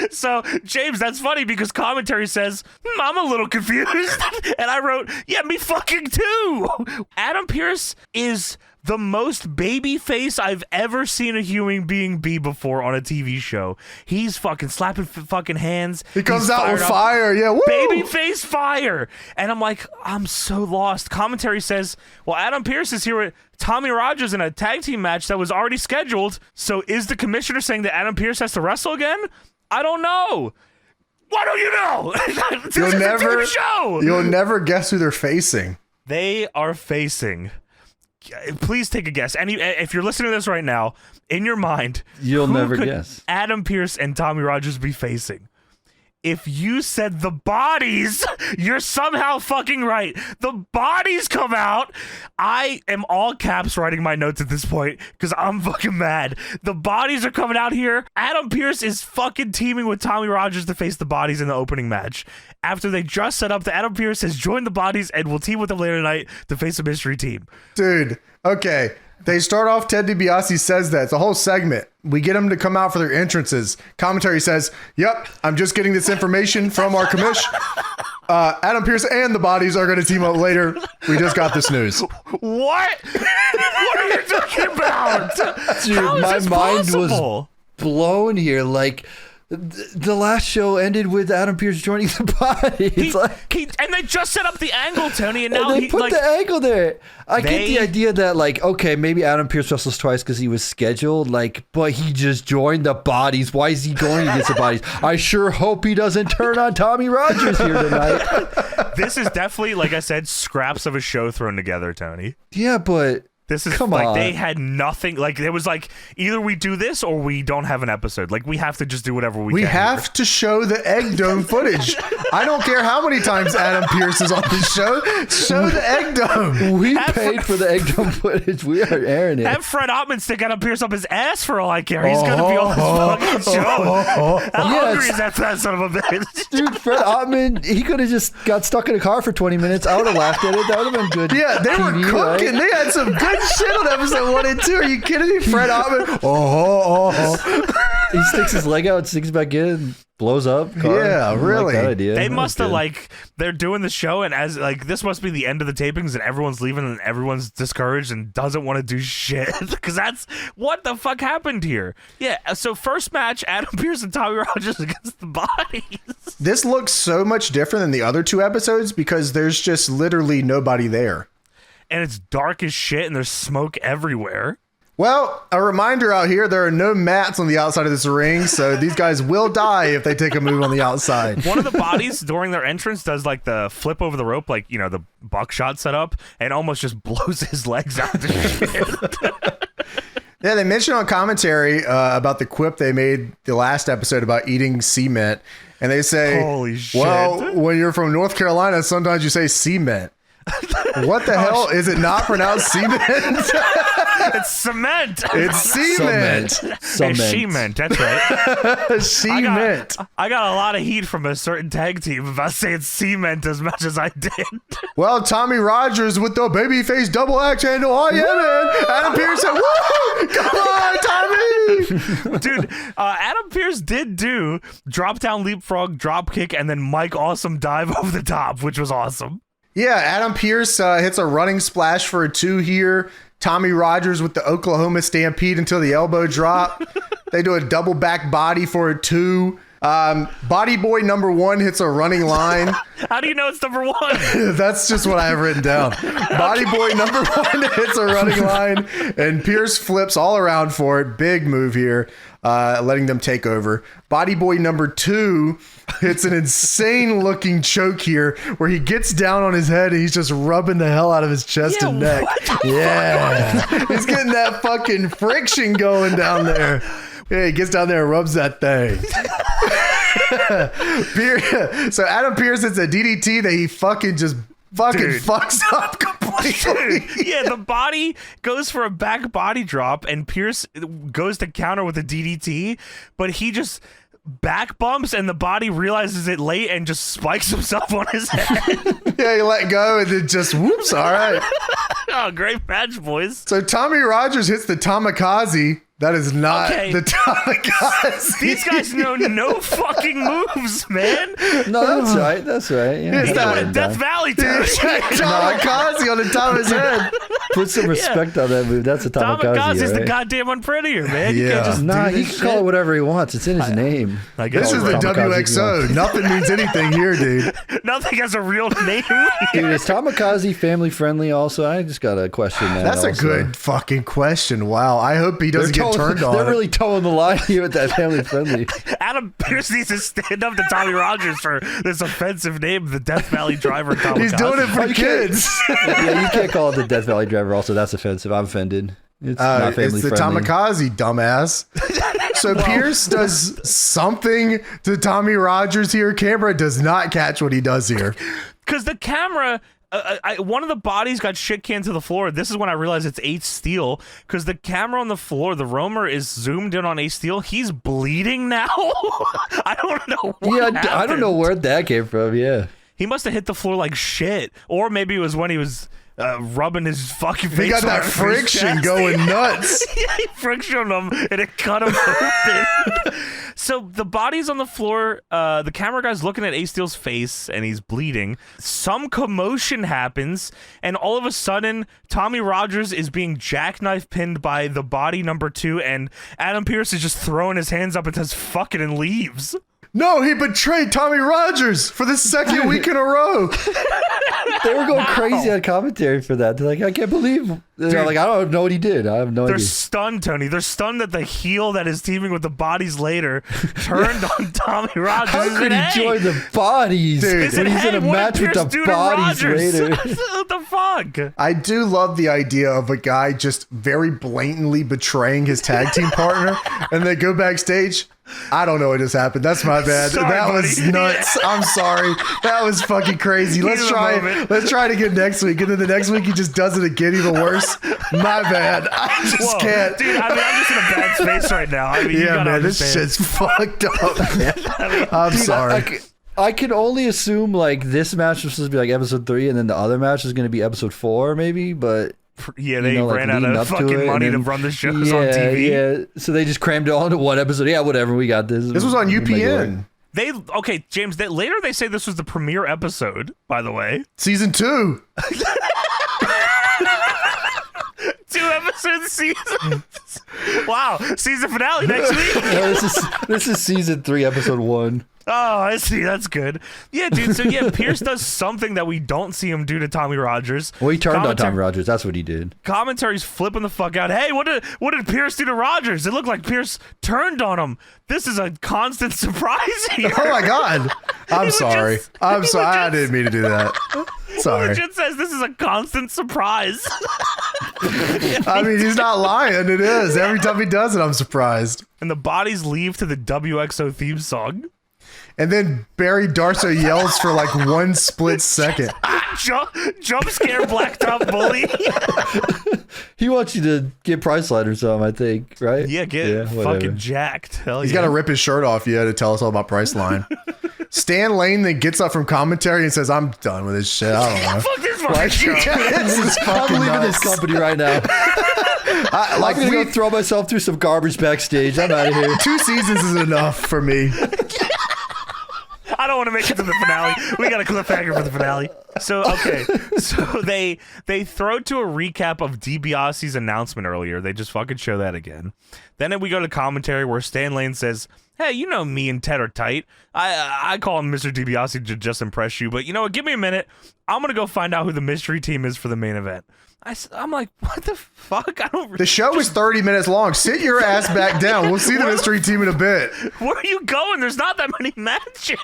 So, James, that's funny because commentary says, I'm a little confused. And I wrote, yeah, me fucking too. Adam Pearce is the most baby face I've ever seen a human being be before on a TV show. He's fucking slapping fucking hands. He comes out with fire. Yeah, woo! Baby face fire. And I'm like, I'm so lost. Commentary says, well, Adam Pearce is here with Tommy Rogers in a tag team match that was already scheduled. So is the commissioner saying that Adam Pearce has to wrestle again? I don't know. Why don't you know? This is a TV show. You'll never guess who they're facing. They are facing. Please take a guess. If you're listening to this right now, in your mind, you'll never could guess. Adam Pearce and Tommy Rogers be facing? If you said the Bodies, you're somehow fucking right. The Bodies come out. I am all caps writing my notes at this point because I'm fucking mad. The Bodies are coming out here. Adam Pearce is fucking teaming with Tommy Rogers to face the Bodies in the opening match. After they just set up, Adam Pearce has joined the Bodies and will team with them later tonight to face a mystery team. Dude, okay. They start off, Ted DiBiase says that. It's a whole segment. We get them to come out for their entrances. Commentary says, yep, I'm just getting this information from our commish. Adam Pearce and the Bodies are going to team up later. We just got this news. What? What are you talking about? Dude, my mind was blown here. Like, the last show ended with Adam Pearce joining the Bodies. And they just set up the angle, Tony, and now they put the angle there. I get the idea that, like, okay, maybe Adam Pearce wrestles twice because he was scheduled, like, but he just joined the Bodies. Why is he going against the Bodies? I sure hope he doesn't turn on Tommy Rogers here tonight. This is definitely, like I said, scraps of a show thrown together, Tony. Yeah, but this is they had nothing. Like, it was like, either we do this or we don't have an episode. Like, we have to just do whatever we can. We have to show the Egg Dome footage. I don't care how many times Adam Pearce is on this show. Show the Egg Dome. We paid for the Egg Dome footage. We are airing it. Have Fred Ottman stick Adam Pearce up his ass for all I care. He's going to be on this fucking show. How hungry is that son of a bitch? Dude, Fred Ottman, he could have just got stuck in a car for 20 minutes. I would have laughed at it. That would have been good. Yeah, they were cooking. Right? They had some good shit on episode 1 and 2. Are you kidding me? Fred Ottman. He sticks his leg out, sticks back in, and blows up. Car. Yeah, really. Like that idea. They must have, like, they're doing the show, and as, like, this must be the end of the tapings, and everyone's leaving, and everyone's discouraged and doesn't want to do shit. Because that's what the fuck happened here. Yeah, so first match, Adam Pearce and Tommy Rogers against the Bodies. This looks so much different than the other 2 episodes because there's just literally nobody there. And it's dark as shit, and there's smoke everywhere. Well, a reminder out here, there are no mats on the outside of this ring, so these guys will die if they take a move on the outside. One of the Bodies, during their entrance, does, like, the flip over the rope, like, you know, the buckshot setup, and almost just blows his legs out to shit. Yeah, they mentioned on commentary about the quip they made the last episode about eating cement, and they say, holy shit. Well, when you're from North Carolina, sometimes you say cement. What the hell? Is it not pronounced cement? It's cement. It's cement. Cement. She-ment. That's right. She-ment. I got a lot of heat from a certain tag team about saying cement as much as I did. Well, Tommy Rogers with the babyface double axe handle. Oh, yeah, man. Adam Pearce said, woo! Come on, Tommy! Dude, Adam Pearce did do drop down leapfrog, drop kick, and then Mike Awesome dive over the top, which was awesome. Yeah, Adam Pearce hits a running splash for a 2 here. Tommy Rogers with the Oklahoma Stampede until the elbow drop. They do a double back body for a 2. Body Boy number 1 hits a running line. How do you know it's number 1? That's just what I have written down. Body Boy number 1 hits a running line, and Pearce flips all around for it. Big move here, letting them take over. Body Boy number 2 hits an insane looking choke here where he gets down on his head and he's just rubbing the hell out of his chest and neck. Yeah. He's getting that fucking friction going down there. Yeah, he gets down there and rubs that thing. So Adam Pearce hits a DDT that he fucking just fucks up completely. Yeah, the body goes for a back body drop and Pearce goes to counter with a DDT, but he just back bumps, and the body realizes it late and just spikes himself on his head. Yeah, he let go and then just whoops. All right. Oh, great match, boys. So Tommy Rogers hits the Tamikaze. That is not the Tamikaze. These guys know no fucking moves, man. No, that's right. That's right. Yeah, It's not Death Valley too. Tamikaze on the top of his head. Put some respect on that move. That's a Tamikaze. Tamikaze's right? the goddamn unprettier, man. You can't just Nah, do he this can call it shit. whatever he wants. It's in his name. I guess This is the WXO. Nothing means anything here, dude. Nothing has a real name. Dude, is Tamikaze family friendly also? I just got to question that. That's a also. good fucking question. Wow. I hope he doesn't get turned on. They're really towing the line here with that family friendly. Adam Pearce needs to stand up to Tommy Rogers for this offensive name, the Death Valley Driver. Tamikaze. He's doing it for you kids. Yeah, you can't call it the Death Valley Driver. Also, that's offensive. I'm offended. It's not family it's the friendly. Tamikaze, dumbass. So Pearce does something to Tommy Rogers here. Camera does not catch what he does here. Because the camera, one of the bodies got shit canned to the floor. This is when I realized it's Ace Steel. Because the camera on the floor, the roamer is zoomed in on Ace Steel. He's bleeding now. I don't know what happened. I don't know where that came from. Yeah. He must have hit the floor like shit. Or maybe it was when he was rubbing his fucking face. He got that on his friction chest. going nuts. Yeah, he frictioned him and it cut him open. So the body's on the floor. The camera guy's looking at Ace Steel's face and he's bleeding. Some commotion happens, and all of a sudden, Tommy Rogers is being jackknife pinned by the body number 2, and Adam Pearce is just throwing his hands up and says "fuck it" and leaves. No, he betrayed Tommy Rogers for the second week in a row. They were going crazy on commentary for that. They're like, I can't believe. They're like, I don't know what he did. I have no They're idea. stunned, Tony. They're stunned that the heel that is teaming with the bodies later turned on Tommy Rogers. How could he join the bodies Dude. when he's in a match with the bodies later? What the fuck? I do love the idea of a guy just very blatantly betraying his tag team partner, and they go backstage. I don't know what just happened. That's my bad. Sorry, that buddy. was nuts. I'm sorry. That was fucking crazy. Let's try it again next week. And then the next week he just does it again, even worse. My bad. I just can't. Dude, I mean, I'm just in a bad space right now. I mean, you Yeah, gotta man, this understand. shit's fucked up, man. I'm sorry. I can only assume like this match was supposed to be like episode 3, and then the other match is going to be episode 4, maybe. But Yeah, they ran out leading of up to fucking it, money and to then- run the shows on TV. Yeah, so they just crammed it all into one episode. Yeah, whatever, we got this. This was on We'll make it work. UPN. Okay, James, later they say this was the premiere episode, by the way. Season 2. 2 episode season. Wow, season finale next week. No, this is season 3, episode 1. Oh, I see. That's good. Yeah, dude. So yeah, Pearce does something that we don't see him do to Tommy Rogers. Well, he turned on Tommy Rogers. That's what he did. Commentary's flipping the fuck out. Hey, what did Pearce do to Rogers? It looked like Pearce turned on him. This is a constant surprise here. Oh my God. I'm sorry. I'm sorry. I didn't mean to do that. Sorry. Legit says this is a constant surprise. I mean, he's not lying. It is. Every time he does it, I'm surprised. And the bodies leave to the WXO theme song. And then Barry Darso yells for like 1 split second. Jump scare blacktop bully. He wants you to get Priceline or something, I think, right? Yeah, get whatever. fucking jacked. Hell He's yeah. got to rip his shirt off, to tell us all about Priceline. Stan Lane then gets up from commentary and says, I'm done with this shit. I don't know. Fuck this fucking show. This is I'm fucking leaving nuts. this company right now. I'm gonna go throw myself through some garbage backstage. I'm out of here. 2 seasons is enough for me. I don't want to make it to the finale. We got a cliffhanger for the finale. So, okay. So they throw to a recap of DiBiase's announcement earlier. They just fucking show that again. Then we go to commentary where Stan Lane says, hey, you know me and Ted are tight. I call him Mr. DiBiase to just impress you. But you know what? Give me a minute. I'm going to go find out who the mystery team is for the main event. I'm like, what the fuck? I don't. The show is 30 minutes long. Sit your ass back down. We'll see the mystery team in a bit. Where are you going? There's not that many matches.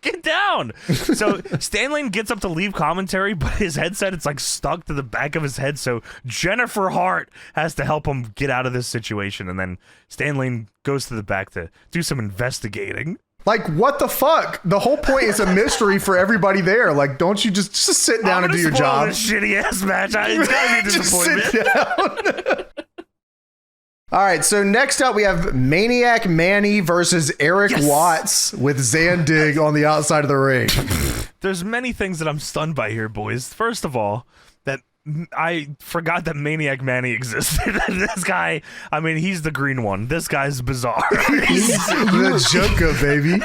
Get down. So Stan Lane gets up to leave commentary, but his headset, it's like stuck to the back of his head. So Jennifer Hart has to help him get out of this situation. And then Stan Lane goes to the back to do some investigating. Like, what the fuck? The whole point is a mystery for everybody there. Like, don't you just sit down and do your job? This shitty ass match. It's gotta be a Just disappointment. sit down. All right, so next up we have Maniac Manny versus Eric Watts with Zandig on the outside of the ring. There's many things that I'm stunned by here, boys. First of all, that I forgot that Maniac Manny existed. This guy, I mean, he's the green one. This guy's bizarre. He's the Joker, baby.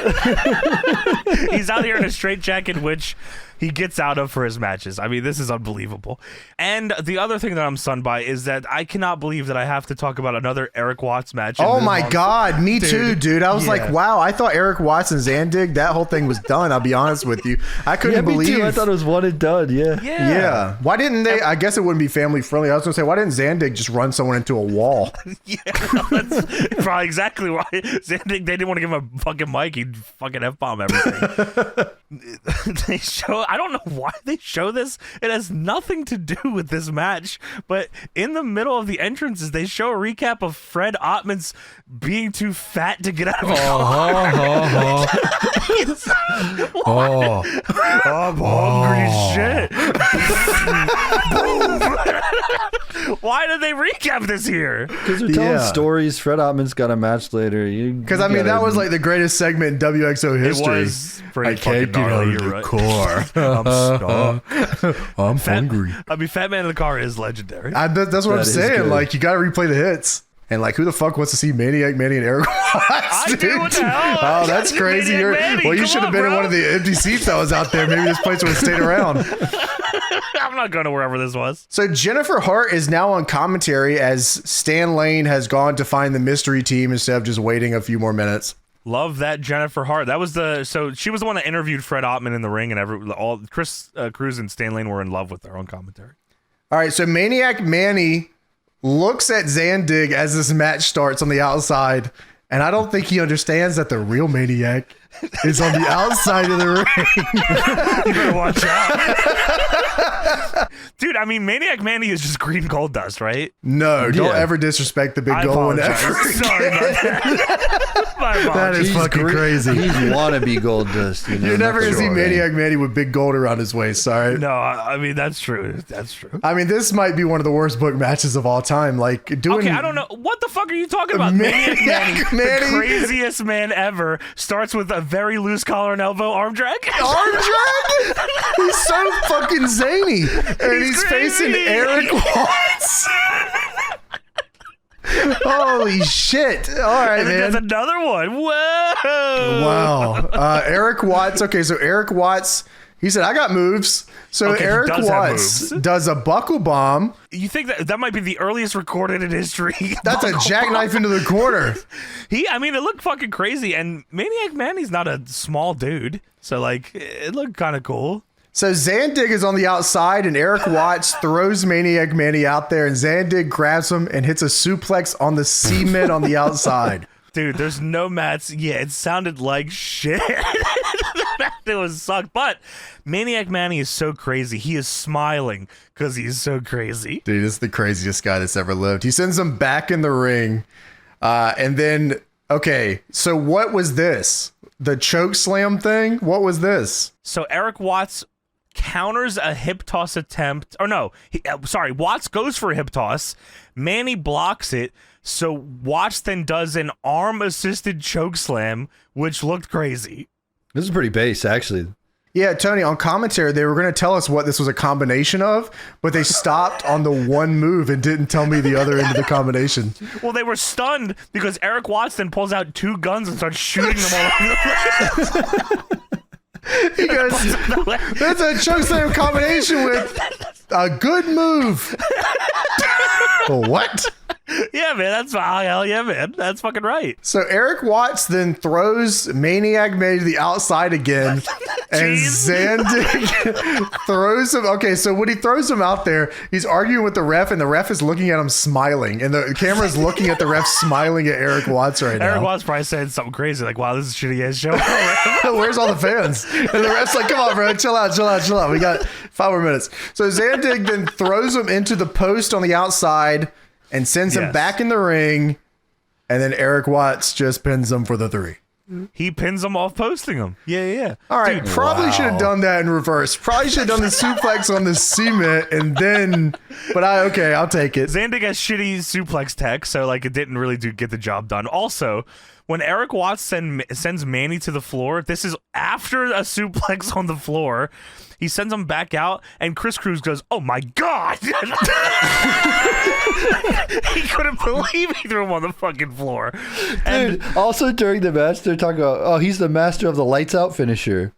He's out here in a straitjacket, which he gets out of for his matches. I mean, this is unbelievable. And the other thing that I'm stunned by is that I cannot believe that I have to talk about another Eric Watts match. Oh my God, me too, dude. I was like, wow, I thought Eric Watts and Zandig, that whole thing was done. I'll be honest with you. I couldn't believe. Me too. I thought it was one and done. Yeah. Why didn't they? I guess it wouldn't be family friendly. I was going to say, why didn't Zandig just run someone into a wall? That's probably exactly why. Zandig, they didn't want to give him a fucking mic. He'd fucking F-bomb everything. I don't know why they show this. It has nothing to do with this match, but in the middle of the entrances, they show a recap of Fred Ottman's being too fat to get out of a car. I'm hungry shit. Why did they recap this here? Because they're telling stories. Fred Ottman's got a match later. Because I mean, that was like the greatest segment in WXO history. It was pretty I can't get out of the car. I'm hungry. I mean, Fat Man in the Car is legendary. That's what I'm saying. Good. Like, you got to replay the hits. And like, who the fuck wants to see Maniac Manny and Eric Watts? I do. What the hell? Oh, that's crazy. Well, you should have been in one of the empty seats that was out there. Maybe this place would have stayed around. I'm not going to wherever this was. So Jennifer Hart is now on commentary as Stan Lane has gone to find the mystery team instead of just waiting a few more minutes. Love that Jennifer Hart. That was so she was the one that interviewed Fred Ottman in the ring, and all Chris Cruz and Stan Lane were in love with their own commentary. All right, so Maniac Manny looks at Zandig as this match starts on the outside, and I don't think he understands that the real Maniac is on the outside of the ring. You better watch out. Dude, I mean, Maniac Manny is just green gold dust, right? No, don't ever disrespect the big gold one ever. Sorry about that. That is fucking crazy. He's wannabe gold dust. You're never going to see Maniac Manny with big gold around his waist, sorry. No, I mean, that's true. That's true. I mean, this might be one of the worst book matches of all time. Like, doing... Okay, I don't know. What the fuck are you talking about? Maniac Manny, the craziest man ever, starts with a very loose collar and elbow arm drag. Arm drag? He's so fucking zany. And he's facing Eric Watts. Holy shit. All right, man. That's another one. Whoa. Wow. Eric Watts. Okay, so Eric Watts, he said, I got moves. So Eric Watts does a buckle bomb. You think that might be the earliest recorded in history? That's a jackknife into the corner. I mean, it looked fucking crazy. And Maniac Manny's not a small dude. So, like, it looked kind of cool. So Zandig is on the outside, and Eric Watts throws Maniac Manny out there, and Zandig grabs him and hits a suplex on the cement on the outside. Dude, there's no mats. Yeah, it sounded like shit. It was sucked. But Maniac Manny is so crazy. He is smiling because he's so crazy. Dude, this is the craziest guy that's ever lived. He sends him back in the ring. And then, okay, so what was this? The choke slam thing? What was this? So Eric Watts counters a hip toss attempt. Or no, Watts goes for a hip toss. Manny blocks it. So Watts then does an arm-assisted choke slam, which looked crazy. This is pretty base, actually. Yeah, Tony, on commentary, they were going to tell us what this was a combination of, but they stopped on the one move and didn't tell me the other end of the combination. Well, they were stunned because Eric Watts then pulls out two guns and starts shooting them all over the place. He goes, that's a choke slam combination with a good move. What? Yeah, man, that's hell yeah, man. That's fucking right. So Eric Watts then throws Maniac Manny to the outside again, and Zandig throws him. Okay, so when he throws him out there, he's arguing with the ref, and the ref is looking at him smiling, and the camera's looking at the ref smiling at Eric Watts right now. Eric Watts probably said something crazy like, wow, this is a shitty ass show. Where's all the fans? And the ref's like, come on, bro, chill out. We got 5 more minutes. So Zandig then throws him into the post on the outside and sends him back in the ring, and then Eric Watts just pins him for the 3. he pins him off posting him. Yeah. All right, Dude, probably should have done that in reverse. Probably should have done the suplex on the cement and then. But I'll take it. Zandig has shitty suplex tech, so like it didn't really get the job done. Also, when Eric Watts sends Manny to the floor, this is after a suplex on the floor. He sends him back out, and Chris Cruz goes, "Oh my god!" He couldn't believe he threw him on the fucking floor. And Dude, also during the match, they're talking about, oh, he's the master of the lights out finisher.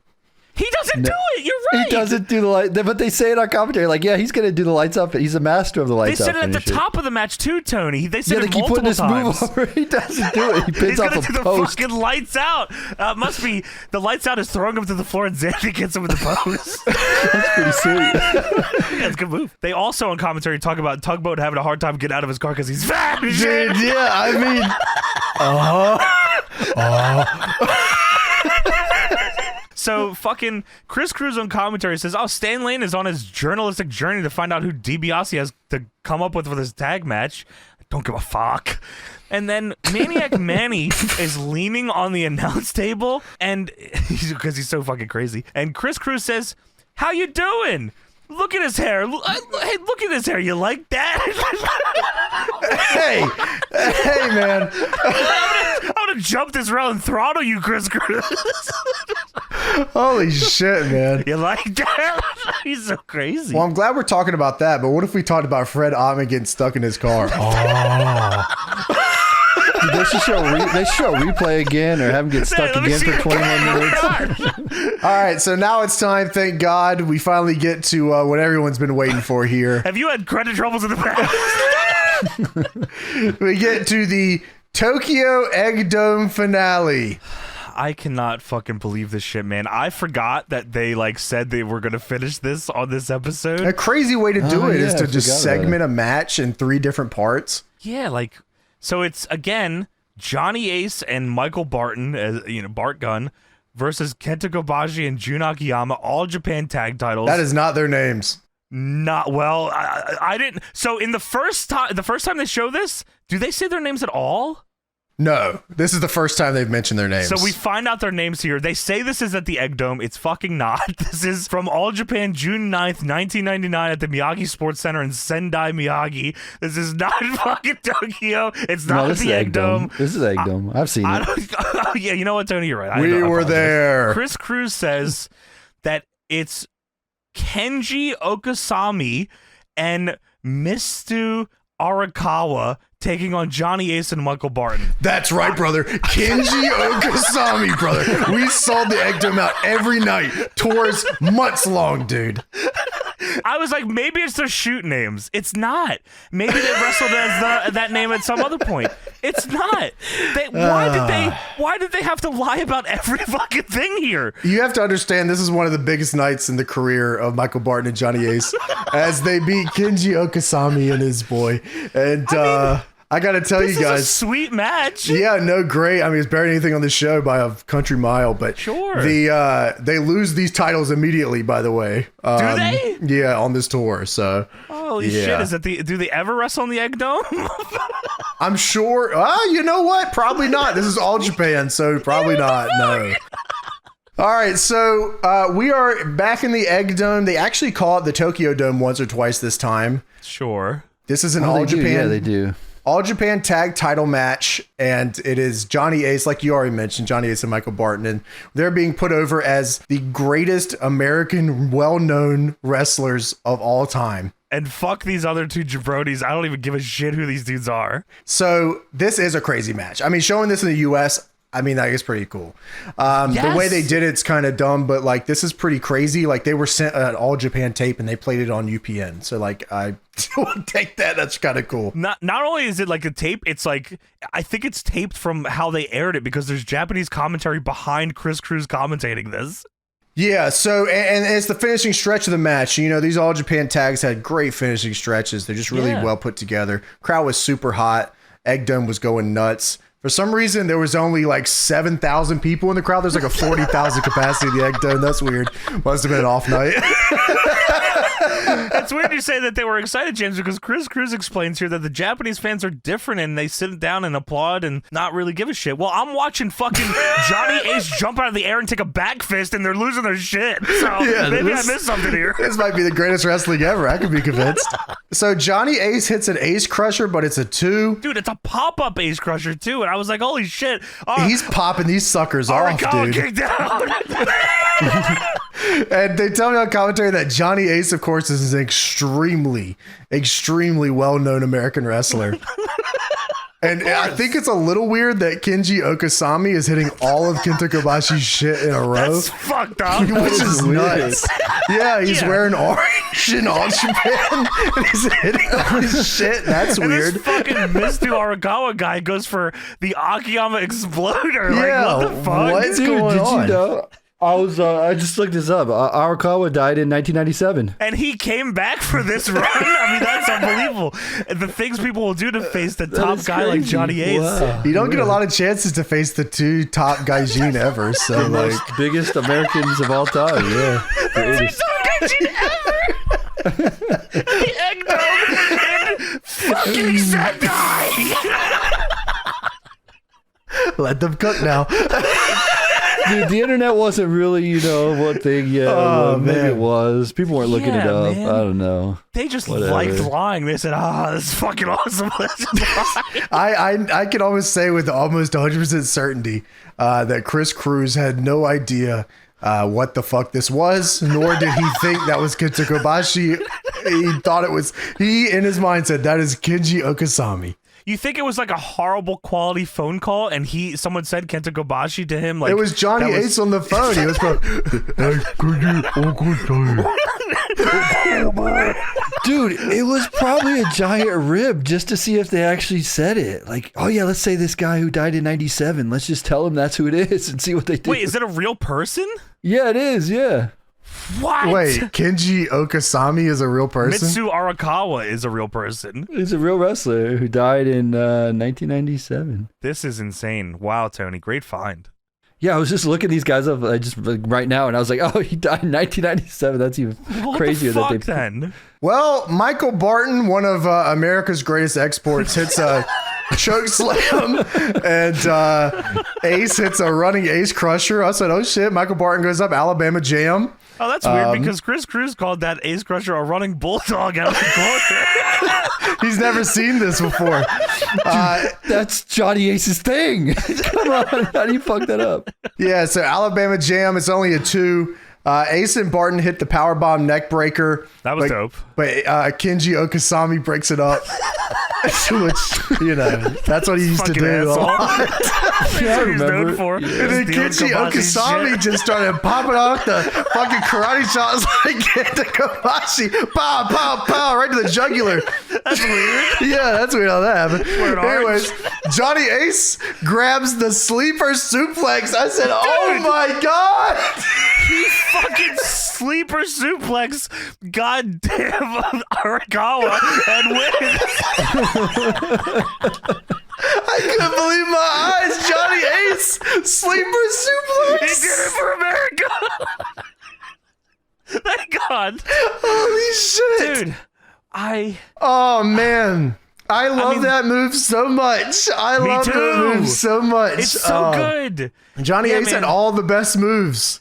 he doesn't do it. You're right. He doesn't do the light, but they say it on commentary, like, yeah, he's gonna do the lights out. He's a master of the They lights out. said it at the finisher. top of the match too, Tony. They said Yeah, they it keep putting multiple this times. move over. He doesn't do it. He pins He's off gonna a do the post. fucking lights out. Must be the lights out is throwing him to the floor, and Zandig gets him with the post. That's pretty sweet. That's a good move. They also on commentary talk about Tugboat having a hard time getting out of his car because he's fat. and shit. Dude, yeah, I mean. So fucking Chris Cruz on commentary says, "Oh, Stan Lane is on his journalistic journey to find out who DiBiase has to come up with for this tag match. I don't give a fuck." And then Maniac Manny is leaning on the announce table, and because he's so fucking crazy. And Chris Cruz says, "How you doing? Look at his hair. Hey, look at his hair. You like that?" Hey, man. I'm gonna jump this round and throttle you, Chris Cruz. Holy shit, man. You like that? He's so crazy. Well, I'm glad we're talking about that, but what if we talked about Fred Ottman getting stuck in his car? Dude, they should show a replay again, or have him get stuck Let me again see for your 21 car. minutes. All right, so now it's time. Thank God we finally get to what everyone's been waiting for here. Have you had credit troubles in the past? We get to the Tokyo Egg Dome finale. I cannot fucking believe this shit, man. I forgot that they like said they were gonna finish this on this episode. A crazy way to do Oh, it is yeah, to I just forgot about segment a match in 3 different parts. Yeah, like so it's again Johnny Ace and Michael Barton, as Bart Gunn, versus Kenta Kobashi and Jun Akiyama, all Japan tag titles. That is not their names. Not well. I didn't. So in the first time they show this, do they say their names at all? No, this is the first time they've mentioned their names. So we find out their names here. They say this is at the Egg Dome. It's fucking not. This is from All Japan, June 9th, 1999 at the Miyagi Sports Center in Sendai, Miyagi. This is not fucking Tokyo. It's not this at is the Egg Dome. This is Egg Dome. I've seen it. Yeah, you know what, Tony? You're right. We were there. Chris Cruz says that it's Kenji Okasami and Mistu Arakawa taking on Johnny Ace and Michael Barton. That's right, brother. Kenji Okasami, brother. We sold the Egg Dome out every night. Tours months long, dude. I was like, maybe it's their shoot names. It's not. Maybe they wrestled as that name at some other point. It's not. Why did they have to lie about every fucking thing here? You have to understand, this is one of the biggest nights in the career of Michael Barton and Johnny Ace as they beat Kenji Okasami and his boy. And I got to tell you This guys. is a sweet match. Yeah, no, great. I mean, it's better than anything on the show by a country mile, but Sure. they lose these titles immediately, by the way. Do they? Yeah, on this tour. So Holy yeah. shit! Is it do they ever wrestle in the Egg Dome? I'm sure. You know what? Probably not. This is all Japan, so probably not. No. All right, so we are back in the Egg Dome. They actually call it the Tokyo Dome once or twice this time. Sure. This is an Oh, all they do. Japan. Yeah, they do. All Japan tag title match, and it is Johnny Ace, like you already mentioned, Johnny Ace and Michael Barton, and they're being put over as the greatest American well-known wrestlers of all time. And fuck these other two jabronis. I don't even give a shit who these dudes are. So this is a crazy match. I mean, showing this in the US, I mean, that is pretty cool. The way they did it's kind of dumb, but like this is pretty crazy. Like they were sent an All Japan tape and they played it on UPN. So like I would take that. That's kind of cool. Not only is it like a tape, it's like I think it's taped from how they aired it because there's Japanese commentary behind Chris Cruz commentating this. Yeah, so and it's the finishing stretch of the match. You know, these All Japan tags had great finishing stretches. They're just really well put together. Crowd was super hot. Egg Dome was going nuts. For some reason, there was only like 7,000 people in the crowd. There's like a 40,000 capacity in the Egg Dome. That's weird. Must have been an off night. It's weird you say that they were excited, James, because Chris Cruz explains here that the Japanese fans are different and they sit down and applaud and not really give a shit. Well, I'm watching fucking Johnny Ace jump out of the air and take a back fist and they're losing their shit. So maybe I missed something here. This might be the greatest wrestling ever. I could be convinced. So Johnny Ace hits an Ace Crusher, but it's a 2. Dude, it's a pop-up Ace Crusher, too. And I was like, holy shit. He's popping these suckers off, dude. Kicked out. And they tell me on commentary that Johnny Ace, of course, is an extremely well-known American wrestler. And I think it's a little weird that Kenji Okasami is hitting all of Kenta Kobashi's shit in a row. That's fucked up. Which is nuts. Yeah, he's wearing orange in All Japan. And he's hitting all his shit. That's and weird. This fucking Mistu Arakawa guy goes for the Akiyama Exploder. Yeah, like, what the fuck? what's going on? You know? I just looked this up. Arakawa died in 1997. And he came back for this run? I mean, that's unbelievable. The things people will do to face the top guy like Johnny Ace. Wow. You don't get a lot of chances to face the 2 top gaijin ever. So, like, biggest Americans of all time. Yeah. That's the top gaijin ever. The Egg Dome and fucking Sentai. let them cook now. Dude, the internet wasn't really, one thing yet. Maybe it was. People weren't looking it up. Man. I don't know. They just liked lying. They said, this is fucking awesome. Let's just lie. I can almost say with almost 100% certainty that Chris Cruz had no idea what the fuck this was, nor did he think that was Kenta Kobashi. He thought it was, in his mind said, that is Kenji Okasami. You think it was like a horrible quality phone call and someone said Kenta Kobashi to him? Like, it was Johnny Ace on the phone. He was Dude, it was probably a giant rib just to see if they actually said it. Like, oh yeah, let's say this guy who died in 97. Let's just tell him that's who it is and see what they do. Wait, is it a real person? Yeah, it is. Yeah. What? Wait, Kenji Okasami is a real person? Mitsu Arakawa is a real person. He's a real wrestler who died in 1997. This is insane. Wow, Tony, great find. Yeah, I was just looking these guys up right now, and I was like, oh, he died in 1997. That's even crazier. What the fuck, then? Well, Michael Barton, one of America's greatest exports, hits a choke slam, and Ace hits a running Ace Crusher. I said, oh shit, Michael Barton goes up, Alabama Jam. Oh, that's weird because Chris Cruz called that Ace Crusher a running bulldog out of the corner. He's never seen this before. That's Johnny Ace's thing. Come on, how do you fuck that up? Yeah, so Alabama Jam, it's only a 2. Ace and Barton hit the powerbomb neck breaker. That was dope. But Kenji Okasami breaks it up. Which, that's what he used to do. That's what he's known for. And then Kenji Okasami just started popping off the fucking karate shots like Kenta Kobashi. Pow, pow, pow, right to the jugular. That's weird. Yeah, that's weird how that happened. Anyways, Johnny Ace grabs the sleeper suplex. I said, oh my God. He fucking sleeper suplex goddamn Arakawa and wins. I couldn't believe my eyes. Johnny Ace, sleeper suplex. He did it for America. Thank God. Holy shit. Dude, oh man. I love that move so much. I love that move so much. It's so good. Johnny Ace had all the best moves.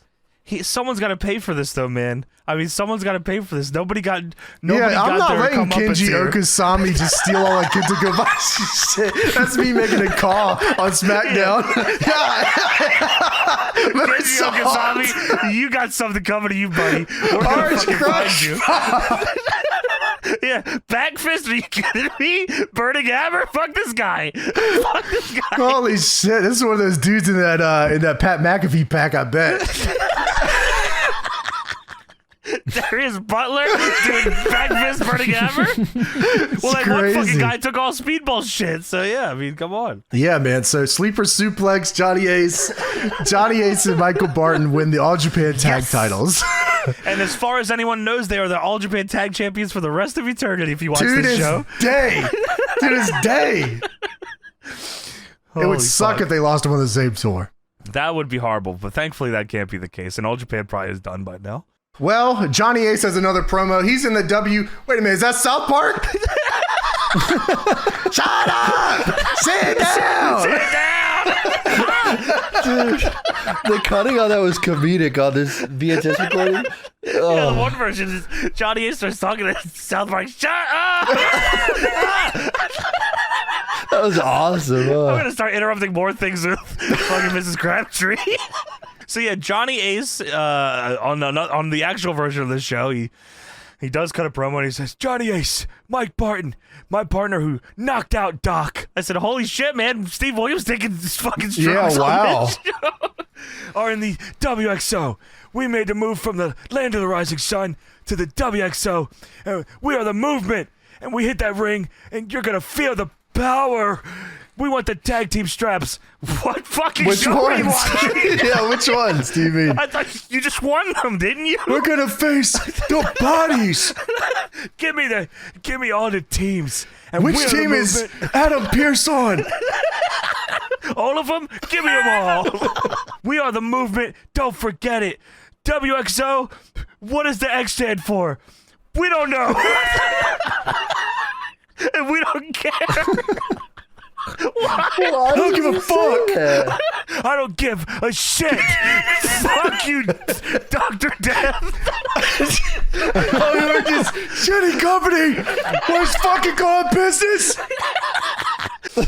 Someone's got to pay for this, though, man. I mean, someone's got to pay for this. Nobody got. I'm not letting Kenji Okasami just steal all that Kenta Kobashi shit. That's me making a call on SmackDown. Kenji Okasami, you got something coming to you, buddy. We're gonna fucking find you. Yeah, back fist? Are you kidding me? Burning hammer? Fuck this guy. Fuck this guy. Holy shit! This is one of those dudes in that Pat McAfee pack. I bet. There is Butler doing back fist burning hammer. Well, that one fucking guy took all Speedball shit. So yeah, I mean, come on. Yeah, man. So sleeper suplex, Johnny Ace and Michael Barton win the All Japan Tag titles. And as far as anyone knows, they are the All Japan Tag Champions for the rest of eternity. If you watch this show, to this day, it would suck if they lost them on the same tour. That would be horrible, but thankfully that can't be the case. And All Japan probably is done by now. Well, Johnny Ace has another promo. He's in the Wait a minute, is that South Park? Shut up! Sit down! Sit down! Dude, the cutting on that was comedic on this VHS recording. Oh. Yeah, the one version is Johnny Ace starts talking to South Park. Shut up! That was awesome. I'm gonna start interrupting more things with fucking Mrs. Crabtree. So yeah, Johnny Ace on the actual version of this show, he does cut a promo and he says, "Johnny Ace, Mike Barton, my partner who knocked out Doc." I said, "Holy shit, man! Steve Williams taking this fucking strokes on this show." Are in the WXO. We made the move from the land of the rising sun to the WXO. We are the movement, and we hit that ring, and you're gonna feel the power. We want the tag team straps. What fucking Which show are you ones? watching? Yeah, which ones do you mean? I thought you just won them, didn't you? We're gonna face the bodies. Give me all the teams. And Which we're the team is movement. Adam Pearce on? All of them? Give me them all. We are the movement. Don't forget it. WXO, what does the X stand for? We don't know. And we don't care. Why? I don't give a fuck. I don't give a shit. Fuck you, Dr. Death. Oh, you're this shitty company. Where's fucking going business?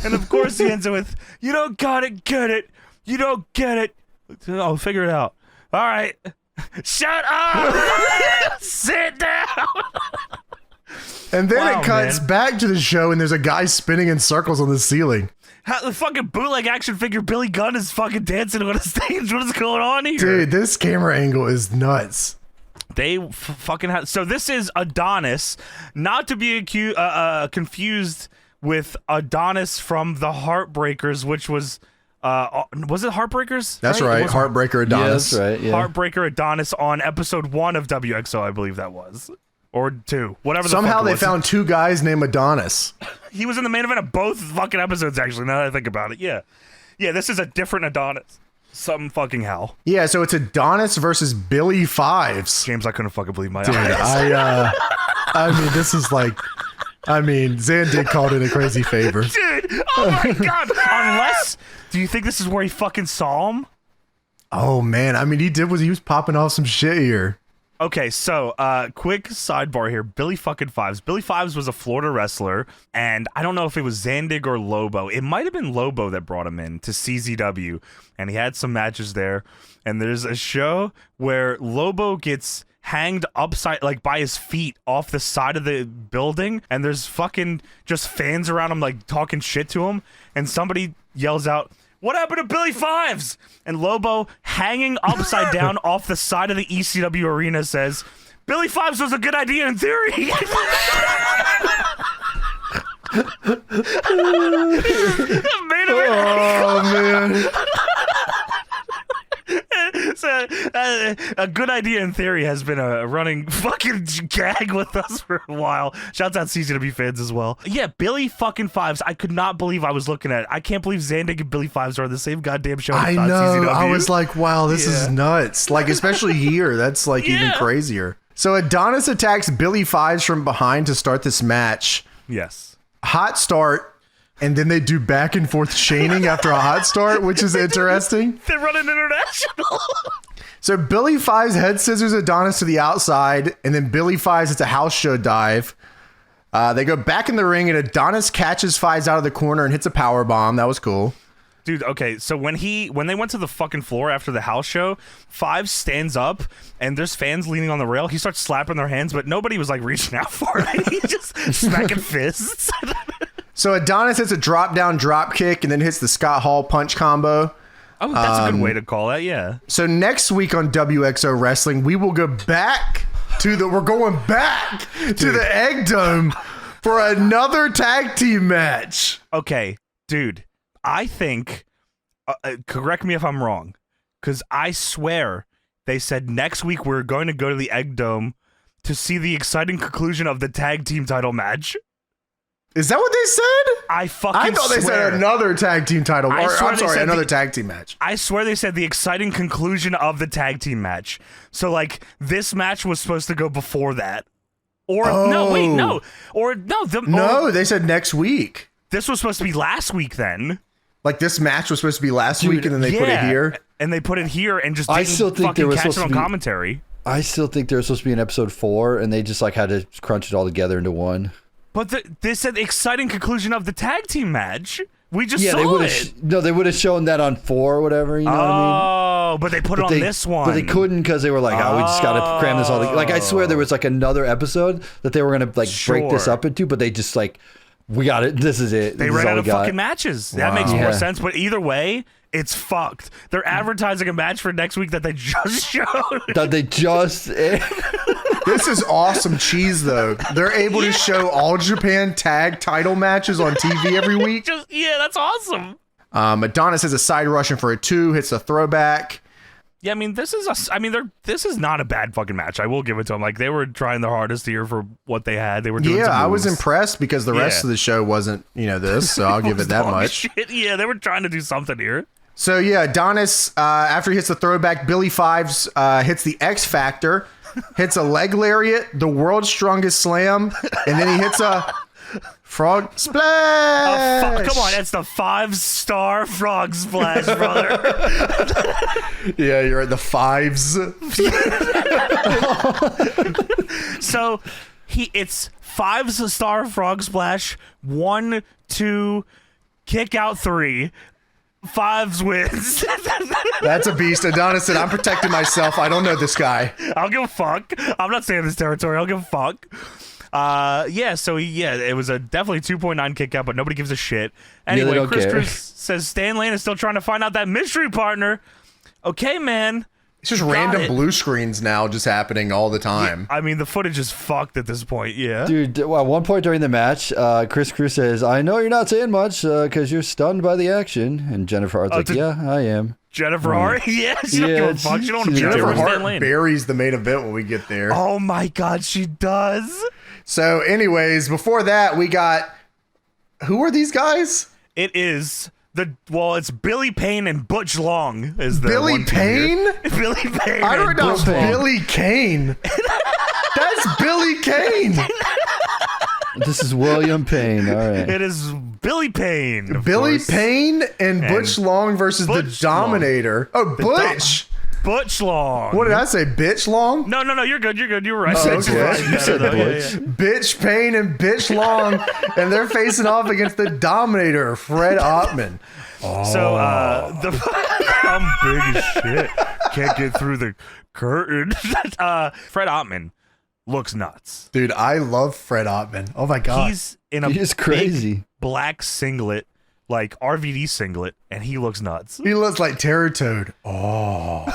And of course he ends it with, "You don't got it, get it. You don't get it. I'll figure it out. All right. Shut up. Sit down." And then Wow, it cuts man. back to the show, and there's a guy spinning in circles on the ceiling. How the fucking bootleg action figure Billy Gunn is fucking dancing on a stage. What is going on here? Dude, this camera angle is nuts. They fucking have. So this is Adonis, not to be confused with Adonis from the Heartbreakers, which was it Heartbreakers? That's right. It was Heartbreaker Adonis. Yeah, that's right. Yeah. Heartbreaker Adonis on episode 1 of WXO, I believe that was. Or 2. Whatever the Somehow fuck it they was. found two guys named Adonis. He was in the main event of both fucking episodes, actually, now that I think about it. Yeah. Yeah, this is a different Adonis. Some fucking how. Yeah, so it's Adonis versus Billy Fives. James, I couldn't fucking believe my Dude, eyes. I mean, this is like, Zan did call it a crazy favor. Dude, oh my god. Unless, do you think this is where he fucking saw him? Oh man, I mean, he was popping off some shit here. Okay, so quick sidebar here. Billy fucking Fives. Billy Fives was a Florida wrestler, and I don't know if it was Zandig or Lobo. It might have been Lobo that brought him in to CZW, and he had some matches there. And there's a show where Lobo gets hanged upside, like by his feet off the side of the building, and there's fucking just fans around him like talking shit to him, and somebody yells out, "What happened to Billy Fives?" And Lobo, hanging upside down off the side of the ECW arena, says, "Billy Fives was a good idea in theory." Main event. Oh man. So, a good idea in theory has been a running fucking gag with us for a while. Shouts out CZW fans as well. Yeah, Billy fucking Fives. I could not believe I was looking at it. I can't believe Zandig and Billy Fives are on the same goddamn show. I know. CZW. I was like, wow, this is nuts. Like, especially here. That's like even Yeah. crazier. So Adonis attacks Billy Fives from behind to start this match. Yes. Hot start. And then they do back and forth chaining after a hot start, which is interesting. They're running international. So Billy Fives head scissors Adonis to the outside, and then Billy Fives hits a house show dive. They go back in the ring, and Adonis catches Fives out of the corner and hits a power bomb. That was cool. Dude, okay, so when they went to the fucking floor after the house show, Fives stands up and there's fans leaning on the rail. He starts slapping their hands, but nobody was like reaching out for it. He just smacking fists. So Adonis hits a drop down drop kick and then hits the Scott Hall punch combo. Oh, that's a good way to call that, yeah. So next week on WXO Wrestling, we will go back to the Egg Dome for another tag team match. Okay, dude, I think, correct me if I'm wrong, because I swear they said next week we're going to go to the Egg Dome to see the exciting conclusion of the tag team title match. Is that what they said? I thought swear. they said another tag team title. Another tag team match. I swear they said the exciting conclusion of the tag team match. So, like, this match was supposed to go before that. Or, no, wait, no. Or, no. No, they said next week. This was supposed to be last week then. Like, this match was supposed to be last week, and then they put it here? And they put it here and just I didn't still think fucking there was catch it supposed on to be- commentary. I still think there was supposed to be an episode 4, and they just like had to crunch it all together into one. But they said the exciting conclusion of the tag team match. We just Yeah, saw they would it. have. No, they would have shown that on 4 or whatever. You know what I mean? Oh, but they put it on this one. But they couldn't because they were like, "Oh, we just got to cram this all together." Like, I swear there was like another episode that they were gonna like break this up into, but they just like, "We got it. This is it." They ran out of fucking matches. That makes more sense. But either way, it's fucked. They're advertising a match for next week that they just showed. That they just. This is awesome cheese, though. They're able to show All Japan tag title matches on TV every week. That's awesome. Adonis has a side Russian for a 2, hits a throwback. Yeah, I mean, this is not a bad fucking match. I will give it to them. Like, they were trying their hardest here for what they had. They were doing some I was moves. impressed because the rest of the show wasn't, this, so I'll give it that much. Shit. Yeah, they were trying to do something here. So, yeah, Adonis, after he hits the throwback, Billy Fives hits the X Factor, hits a leg lariat, the world's strongest slam, and then he hits a frog splash. Come on, it's the 5-star frog splash, brother. Yeah, you're at the 5s. So it's 5-star frog splash, 1, 2, kick out 3. 5s wins. That's a beast. Adonis said, I'm protecting myself. I don't know this guy. I'll give a fuck. I'm not saying this territory. I'll give a fuck. It was a definitely 2.9 kick out, but nobody gives a shit. Anyway, Chris says Stan Lane is still trying to find out that mystery partner. Okay, man. It's just random blue screens now just happening all the time. Yeah, I mean, the footage is fucked at this point, yeah. Dude, at one point during the match, Chris Cruz says, "I know you're not saying much because you're stunned by the action." And Jennifer Hart's like, "Yeah, I am." Jennifer Hart? Yeah, she don't give a fuck. She don't want to Jennifer Hart buries the main event when we get there. Oh my God, she does. So anyways, before that, we got... Who are these guys? It is... it's Billy Payne and Butch Long is the Billy Payne? Billy Payne. I wrote down Billy Kane. That's Billy Kane. This is William Payne. All right. It is Billy Payne. Billy Payne and Butch Long versus the Dominator. Oh, Butch. Butch Long. What did I say? Bitch Long? No. You're good. You were right. You said Butch. Bitch Payne and Bitch Long, and they're facing off against the Dominator, Fred Ottman. So I'm big as shit. Can't get through the curtain. Fred Ottman looks nuts. Dude, I love Fred Ottman. Oh my God. He's in a crazy big black singlet, like RVD singlet, and he looks nuts. He looks like Terror Toad. Oh.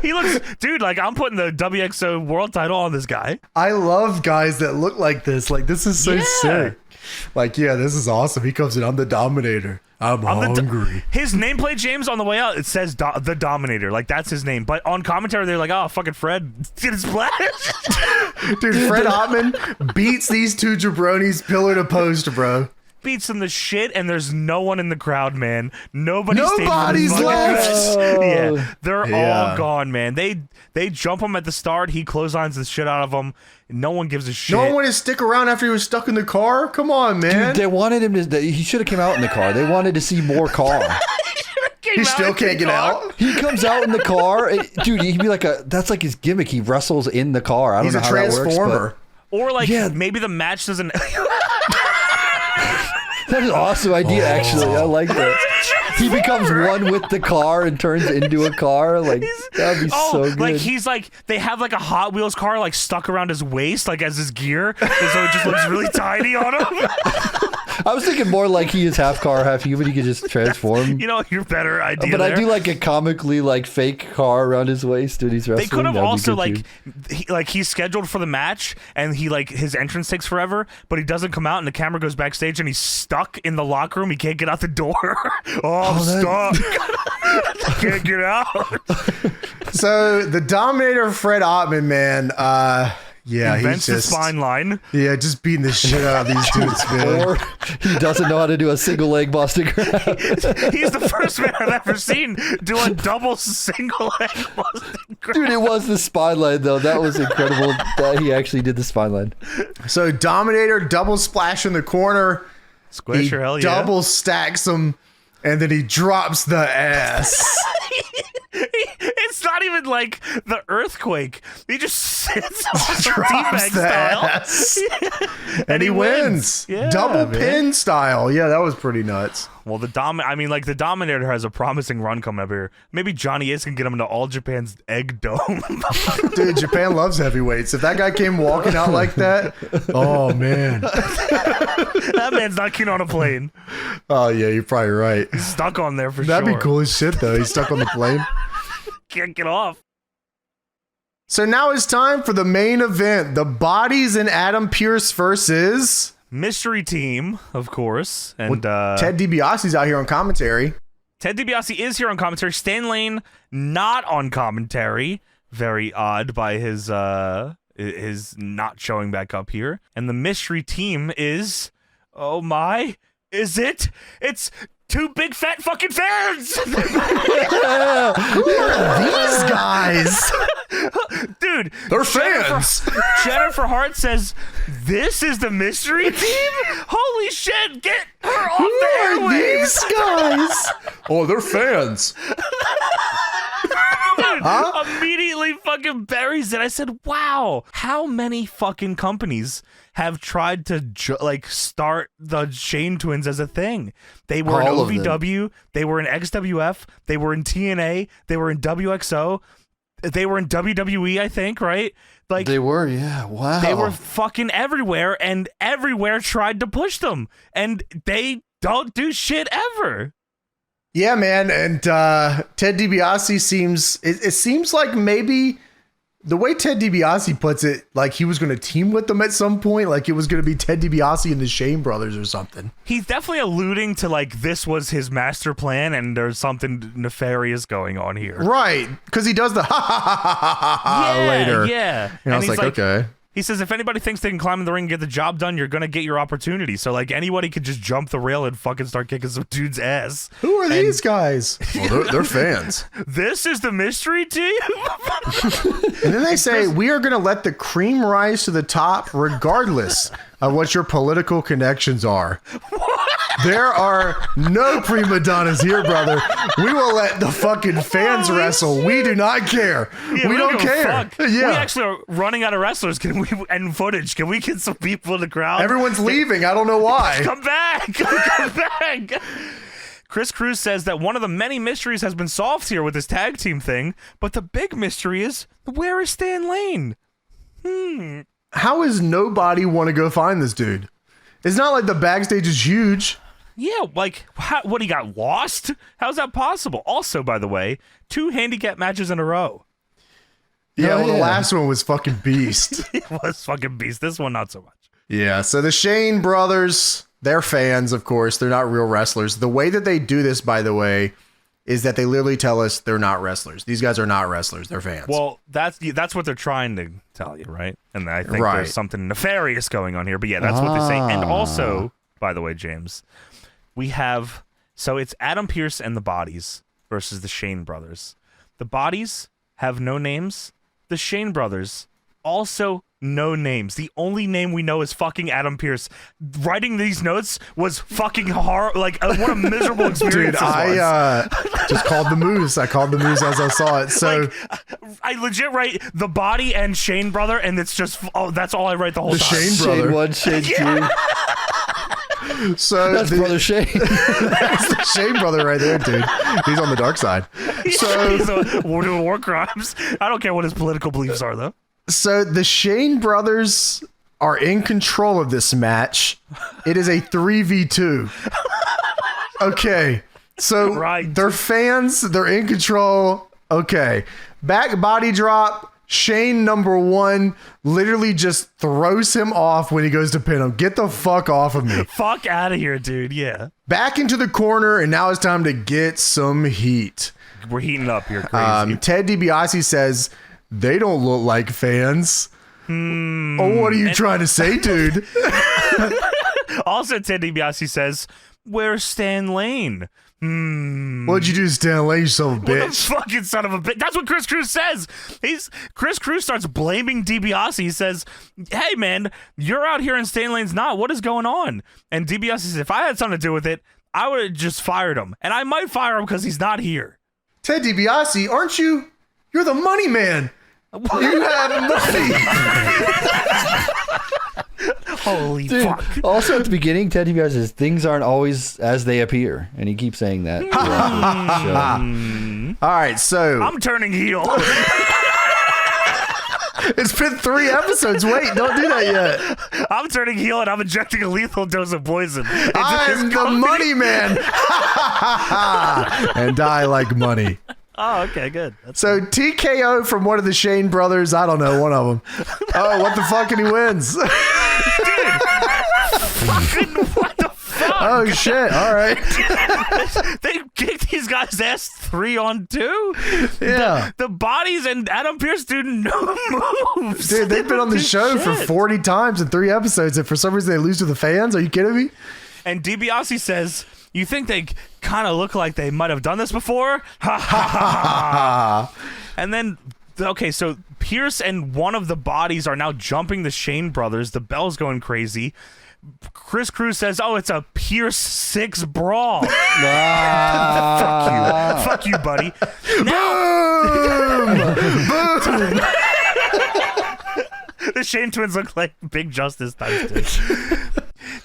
He looks, dude, like I'm putting the WXO world title on this guy. I love guys that look like this. Like, this is so sick. Like, yeah, this is awesome. He comes in, I'm the Dominator. I'm hungry. His nameplate, James, on the way out, it says the Dominator. Like, that's his name. But on commentary, they're like, oh, fucking Fred did his splash. Dude, Fred Ottman beats these two jabronis pillar to post, bro. Beats them the shit, and there's no one in the crowd, man. Nobody's left. Yeah, they're all gone, man. They jump him at the start. He clotheslines the shit out of them. No one gives a shit. No one wanted to stick around after he was stuck in the car? Come on, man. Dude, they wanted him to... He should have came out in the car. They wanted to see more car. He still can't get out? He comes out in the car. Dude, he'd be like that's like his gimmick. He wrestles in the car. I don't know how that works. He's a transformer. Or like, maybe the match doesn't... That's an awesome idea, actually. I like that. He becomes one with the car and turns into a car. Like, that'd be so good. Like, he's like, they have like a Hot Wheels car like stuck around his waist, like as his gear. And so it just looks really tiny on him. I was thinking more like he is half car, half human. He could just transform. You know, your better idea. But I do like a comically like fake car around his waist when he's wrestling. They could have also he's scheduled for the match and he like his entrance takes forever, but he doesn't come out and the camera goes backstage and he's stuck in the locker room. He can't get out the door. I'm stuck. Can't get out. So the Dominator, Fred Ottman, man. Yeah, invents he's the spine line. Yeah, just beating the shit out of these dudes, man. Or he doesn't know how to do a single leg Boston Crab. He's the first man I've ever seen do a double single leg Boston Crab. Dude, it was the spine line, though. That was incredible that he actually did the spine line. So Dominator double splash in the corner. Squish or hell yeah. Double stacks him, and then he drops the ass. It's not even like the earthquake. He just sits on Drops teabag the style. ass. and he wins. Yeah, Double man. pin style. Yeah, that was pretty nuts. Well, the Dominator has a promising run coming up here. Maybe Johnny Ace can get him into All Japan's Egg Dome. Dude, Japan loves heavyweights. If that guy came walking out like that, oh man. That man's not keen on a plane. Oh yeah, you're probably right. He's stuck on there for That'd sure. be cool as shit though. He's stuck on the plane. Can't get off. So now it's time for the main event. The Bodies and Adam Pearce versus Mystery Team, of course. And Ted DiBiase's out here on commentary. Ted DiBiase is here on commentary. Stan Lane not on commentary. Very odd by his not showing back up here. And the Mystery Team is, oh my, is it? It's two big fat fucking fans. Who are these guys? Dude, They're fans. Jennifer Hart says, "This is the Mystery Team? Holy shit, get her off Who the are airwaves." these guys? Oh, they're fans. Dude, immediately fucking buries it. I said, wow, how many fucking companies have tried to start the Shane twins as a thing? They were All in of them. OVW, they were in XWF, they were in TNA, they were in WXO, they were in WWE, I think, right? Like They were, yeah. Wow. they were fucking everywhere, and everywhere tried to push them, and they don't do shit ever. Yeah, man, and Ted DiBiase seems it seems like maybe the way Ted DiBiase puts it, like he was going to team with them at some point, like it was going to be Ted DiBiase and the Shane brothers or something. He's definitely alluding to like this was his master plan, and there's something nefarious going on here. Right, because he does the ha ha ha ha ha ha later. Yeah, And I was he's like, okay. He says, if anybody thinks they can climb in the ring and get the job done, you're going to get your opportunity. So, like, anybody could just jump the rail and fucking start kicking some dude's ass. Who are these guys? Well, they're fans. This is the Mystery Team? And then they say, we are going to let the cream rise to the top regardless of what your political connections are. There are no prima donnas here, brother. We will let the fucking fans wrestle. We do not care. Yeah, we don't give a care. fuck. Yeah. We actually are running out of wrestlers. And footage. Can we get some people in the crowd? Everyone's leaving. I don't know why. Come back! Come back! Chris Cruz says that one of the many mysteries has been solved here with this tag team thing, but the big mystery is, where is Stan Lane? How does nobody want to go find this dude? It's not like the backstage is huge. Yeah, like, what, he got lost? How's that possible? Also, by the way, 2 handicap matches in a row. Yeah, Oh, well, the yeah. last one was fucking beast. It was fucking beast. This one, not so much. Yeah, so the Shane brothers, they're fans, of course. They're not real wrestlers. The way that they do this, by the way, is that they literally tell us they're not wrestlers. These guys are not wrestlers. They're fans. Well, that's what they're trying to tell you, right? And I think Right. there's something nefarious going on here. But yeah, that's what they say. And also, by the way, James, we have, so it's Adam Pearce and the Bodies versus the Shane brothers. The Bodies have no names. The Shane brothers also no names. The only name we know is fucking Adam Pearce. Writing these notes was fucking hard. Like, what a miserable experience. Dude, this was. I just called the moves. I called the moves as I saw it. So I legit write the Body and Shane brother, and it's just, that's all I write the whole The time. Shane brother. Shane 1, Shane 2. So That's brother Shane. that's the Shane brother right there, dude. He's on the dark side. So We're doing war crimes. I don't care what his political beliefs are, though. So the Shane brothers are in control of this match. It is a 3v2. Okay. So Right. they're fans. They're in control. Okay. Back body drop. Shane number 1 literally just throws him off when he goes to pin him. Get the fuck off of me. Fuck out of here, dude. Yeah. Back into the corner, and now it's time to get some heat. We're heating up here. Crazy. Ted DiBiase says they don't look like fans. Oh, what are you trying to say, dude? Also, Ted DiBiase says, "Where's Stan Lane?" What'd you do, Stan Lane, you son of a What the bitch? fucking son of a bitch. That's what Chris Cruz says. Chris Cruz starts blaming DiBiase. He says, "Hey, man, you're out here and Stan Lane's not. What is going on?" And DiBiase says, "If I had something to do with it, I would have just fired him. And I might fire him because he's not here." Ted DiBiase, aren't you? You're the money man. You have money. Holy Dude, fuck. also at the beginning, Ted DiBiase says things aren't always as they appear, and he keeps saying that. throughout the show. All right, so I'm turning heel. it's been 3 episodes. Wait, don't do that yet. I'm turning heel and I'm injecting a lethal dose of poison. I'm the money man. And I like money. Oh, okay, good. So TKO from one of the Shane brothers. I don't know, one of them. Oh, what the fuck? And he wins. Fucking what the fuck? Oh, shit. All right. They kicked these guys' ass 3-on-2. Yeah. The bodies and Adam Pearce do no moves. Dude, they've been on the show for 40 times in 3 episodes, and for some reason they lose to the fans. Are you kidding me? And DiBiase says, "You think they kind of look like they might have done this before?" Ha ha ha. And then, okay, so Pearce and one of the bodies are now jumping the Shane brothers. The bell's going crazy. Chris Cruz says, "Oh, it's a Pearce 6 brawl." Fuck you, buddy. Now, Boom! the Shane twins look like Big Justice times 2.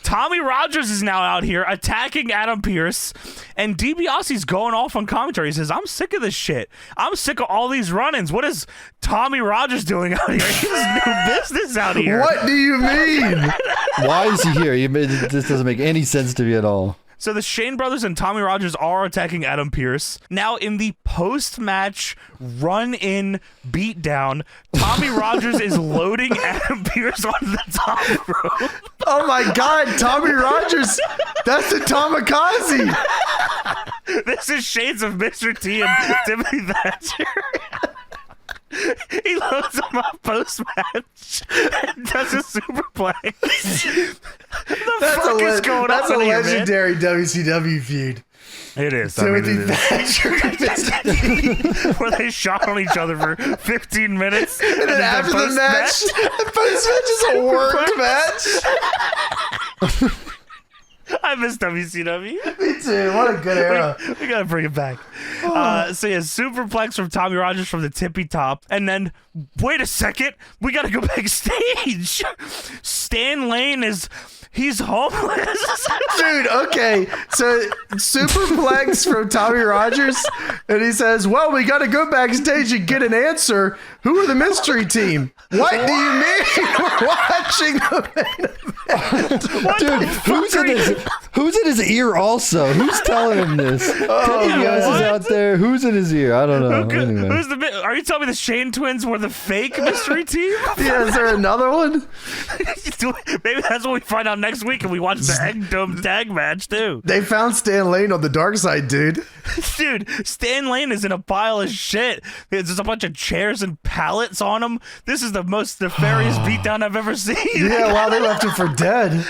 Tommy Rogers is now out here attacking Adam Pearce, and DiBiase's going off on commentary. He says, "I'm sick of this shit. I'm sick of all these run-ins. What is Tommy Rogers doing out here? He has new business out here." What do you mean? Why is he here? This doesn't make any sense to me at all. So the Shane brothers and Tommy Rogers are attacking Adam Pearce. Now, in the post-match run-in beatdown, Tommy Rogers is loading Adam Pearce on the top rope. Oh my God, Tommy Rogers. That's the Tomikaze. This is shades of Mr. T and Timothy Thatcher. He loads him up post-match and does a superplex. The fuck is going on That's a here, legendary WCW feud. man? It is. Timothy Thatcher. Where they shot on each other for 15 minutes. And then after the match, the post-match is a worked match. I miss WCW. Me too. What a good era. We gotta bring it back. So yeah, superplex from Tommy Rogers from the tippy top, and then wait a second, we gotta go backstage. Stan Lane he's homeless. Dude, okay. So superplex from Tommy Rogers, and he says, "Well, we got to go backstage and get an answer. Who are the mystery team?" What do you mean? We're watching the main event. Dude, who's in his ear also? Who's telling him this? Ted DiBiase is out there. Who's in his ear? I don't know. Anyway. Are you telling me the Shane twins were the fake mystery team? Yeah, is there another one? Maybe that's what we find out next week, and we watch the Egg Dome tag match too. They found Stan Lane on the dark side, dude. Dude, Stan Lane is in a pile of shit. There's a bunch of chairs and pallets on him. This is the most nefarious beatdown I've ever seen. Yeah, wow, they left him for dead.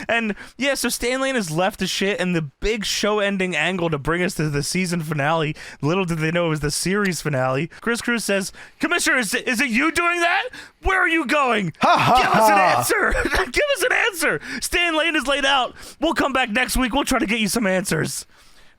And yeah, so Stan Lane is left to shit, and the big show-ending angle to bring us to the season finale, little did they know it was the series finale. Chris Cruz says, "Commissioner, is it you doing that? Where are you going? Give us an answer. Give us an answer. Stan Lane is laid out. We'll come back next week. We'll try to get you some answers."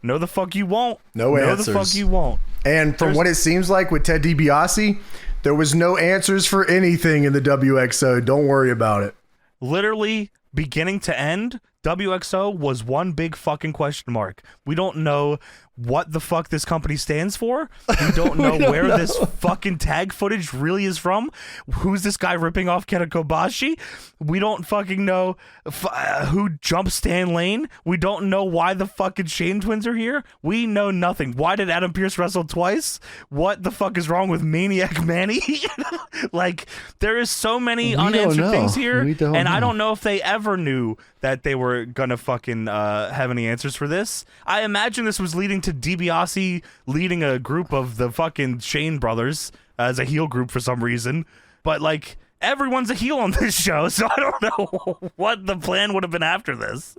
No, the fuck you won't. No answers. The fuck you won't. And from what it seems like with Ted DiBiase, there was no answers for anything in the WXO. Don't worry about it. Literally, beginning to end, WXO was one big fucking question mark. We don't know what the fuck this company stands for. We don't know where this fucking tag footage really is from. Who's this guy ripping off Kenta Kobashi? We don't fucking know who jumped Stan Lane. We don't know why the fucking Shane twins are here. We know nothing. Why did Adam Pearce wrestle twice? What the fuck is wrong with Maniac Manny? Like, there is so many unanswered things here, and I don't know if they ever knew that they were gonna fucking have any answers for this. I imagine this was leading to DiBiase leading a group of the fucking Shane brothers as a heel group for some reason, but like, everyone's a heel on this show, so I don't know what the plan would have been after this.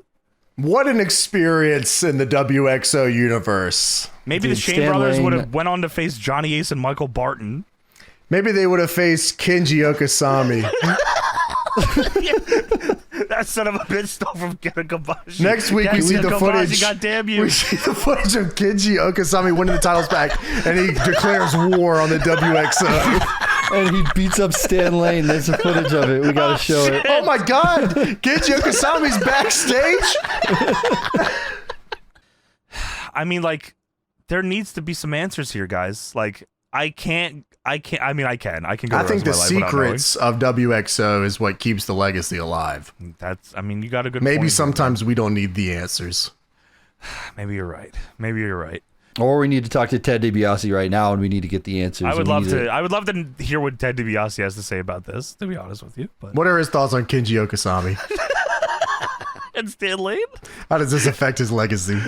What an experience in the WXO universe. Maybe the Shane brothers would have went on to face Johnny Ace and Michael Barton. Maybe they would have faced Kenji Okasami. That son of a bitch stole from Kabashi. Next week we see the footage. Goddamn you. We see the footage of Kenji Okasami winning the titles back, and he declares war on the WXO. And he beats up Stan Lane. There's a footage of it. We gotta show it. Oh my God! Kenji Okasami's backstage. I mean, like, there needs to be some answers here, guys. Like, I can. I can go. I think the secrets of WXO is what keeps the legacy alive. You got a good. Maybe point sometimes we don't need the answers. Maybe you're right. Or we need to talk to Ted DiBiase right now, and we need to get the answers. I would love to hear what Ted DiBiase has to say about this. To be honest with you, but what are his thoughts on Kenji Okasami? And Stan Lane? How does this affect his legacy?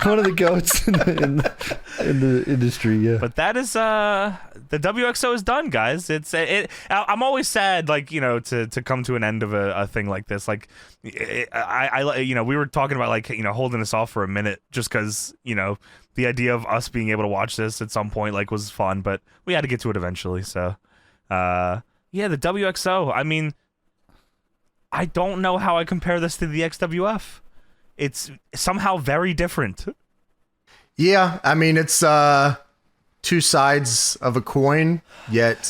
one of the goats in the industry, yeah. But that is the WXO is done, guys. I'm always sad, like, to come to an end of a thing like this. Like, we were talking about, like, holding this off for a minute just because the idea of us being able to watch this at some point, like, was fun, but we had to get to it eventually. So, the WXO. I mean, I don't know how I compare this to the XWF. It's somehow very different. Yeah, I mean, it's two sides of a coin, yet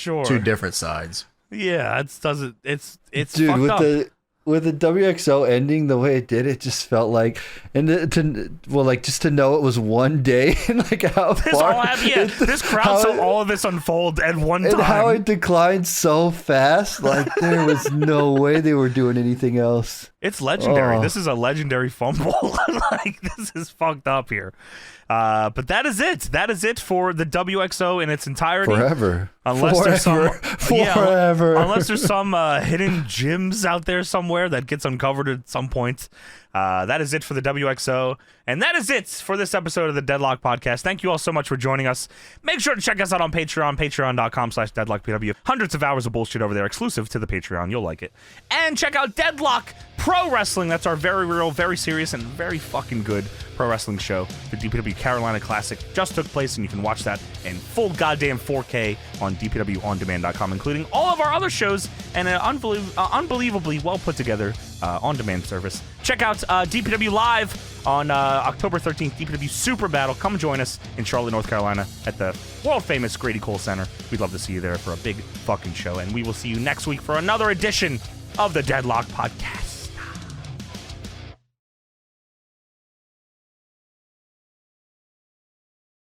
two different sides. Yeah, it's Dude, fucked up. With the WXO ending the way it did, it just felt like, just to know it was one day and like how this crowd saw all of this unfold at one time. And how it declined so fast, like there was no way they were doing anything else. It's legendary. This is a legendary fumble. Like, this is fucked up here. But that is it. That is it for the WXO in its entirety. Forever. Unless there's some unless there's some hidden gems out there somewhere that gets uncovered at some point. That is it for the WXO. And that is it for this episode of the Deadlock Podcast. Thank you all so much for joining us. Make sure to check us out on Patreon, patreon.com/deadlockpw. Hundreds of hours of bullshit over there, exclusive to the Patreon. You'll like it. And check out Deadlock Pro Wrestling. That's our very real, very serious, and very fucking good pro wrestling show. The DPW Carolina Classic just took place, and you can watch that in full goddamn 4K on dpwondemand.com, including all of our other shows and an unbelievably well put together on-demand service. Check out DPW Live on October 13th, DPW Super Battle. Come join us in Charlotte, North Carolina at the world-famous Grady Cole Center. We'd love to see you there for a big fucking show, and we will see you next week for another edition of the Deadlock Podcast.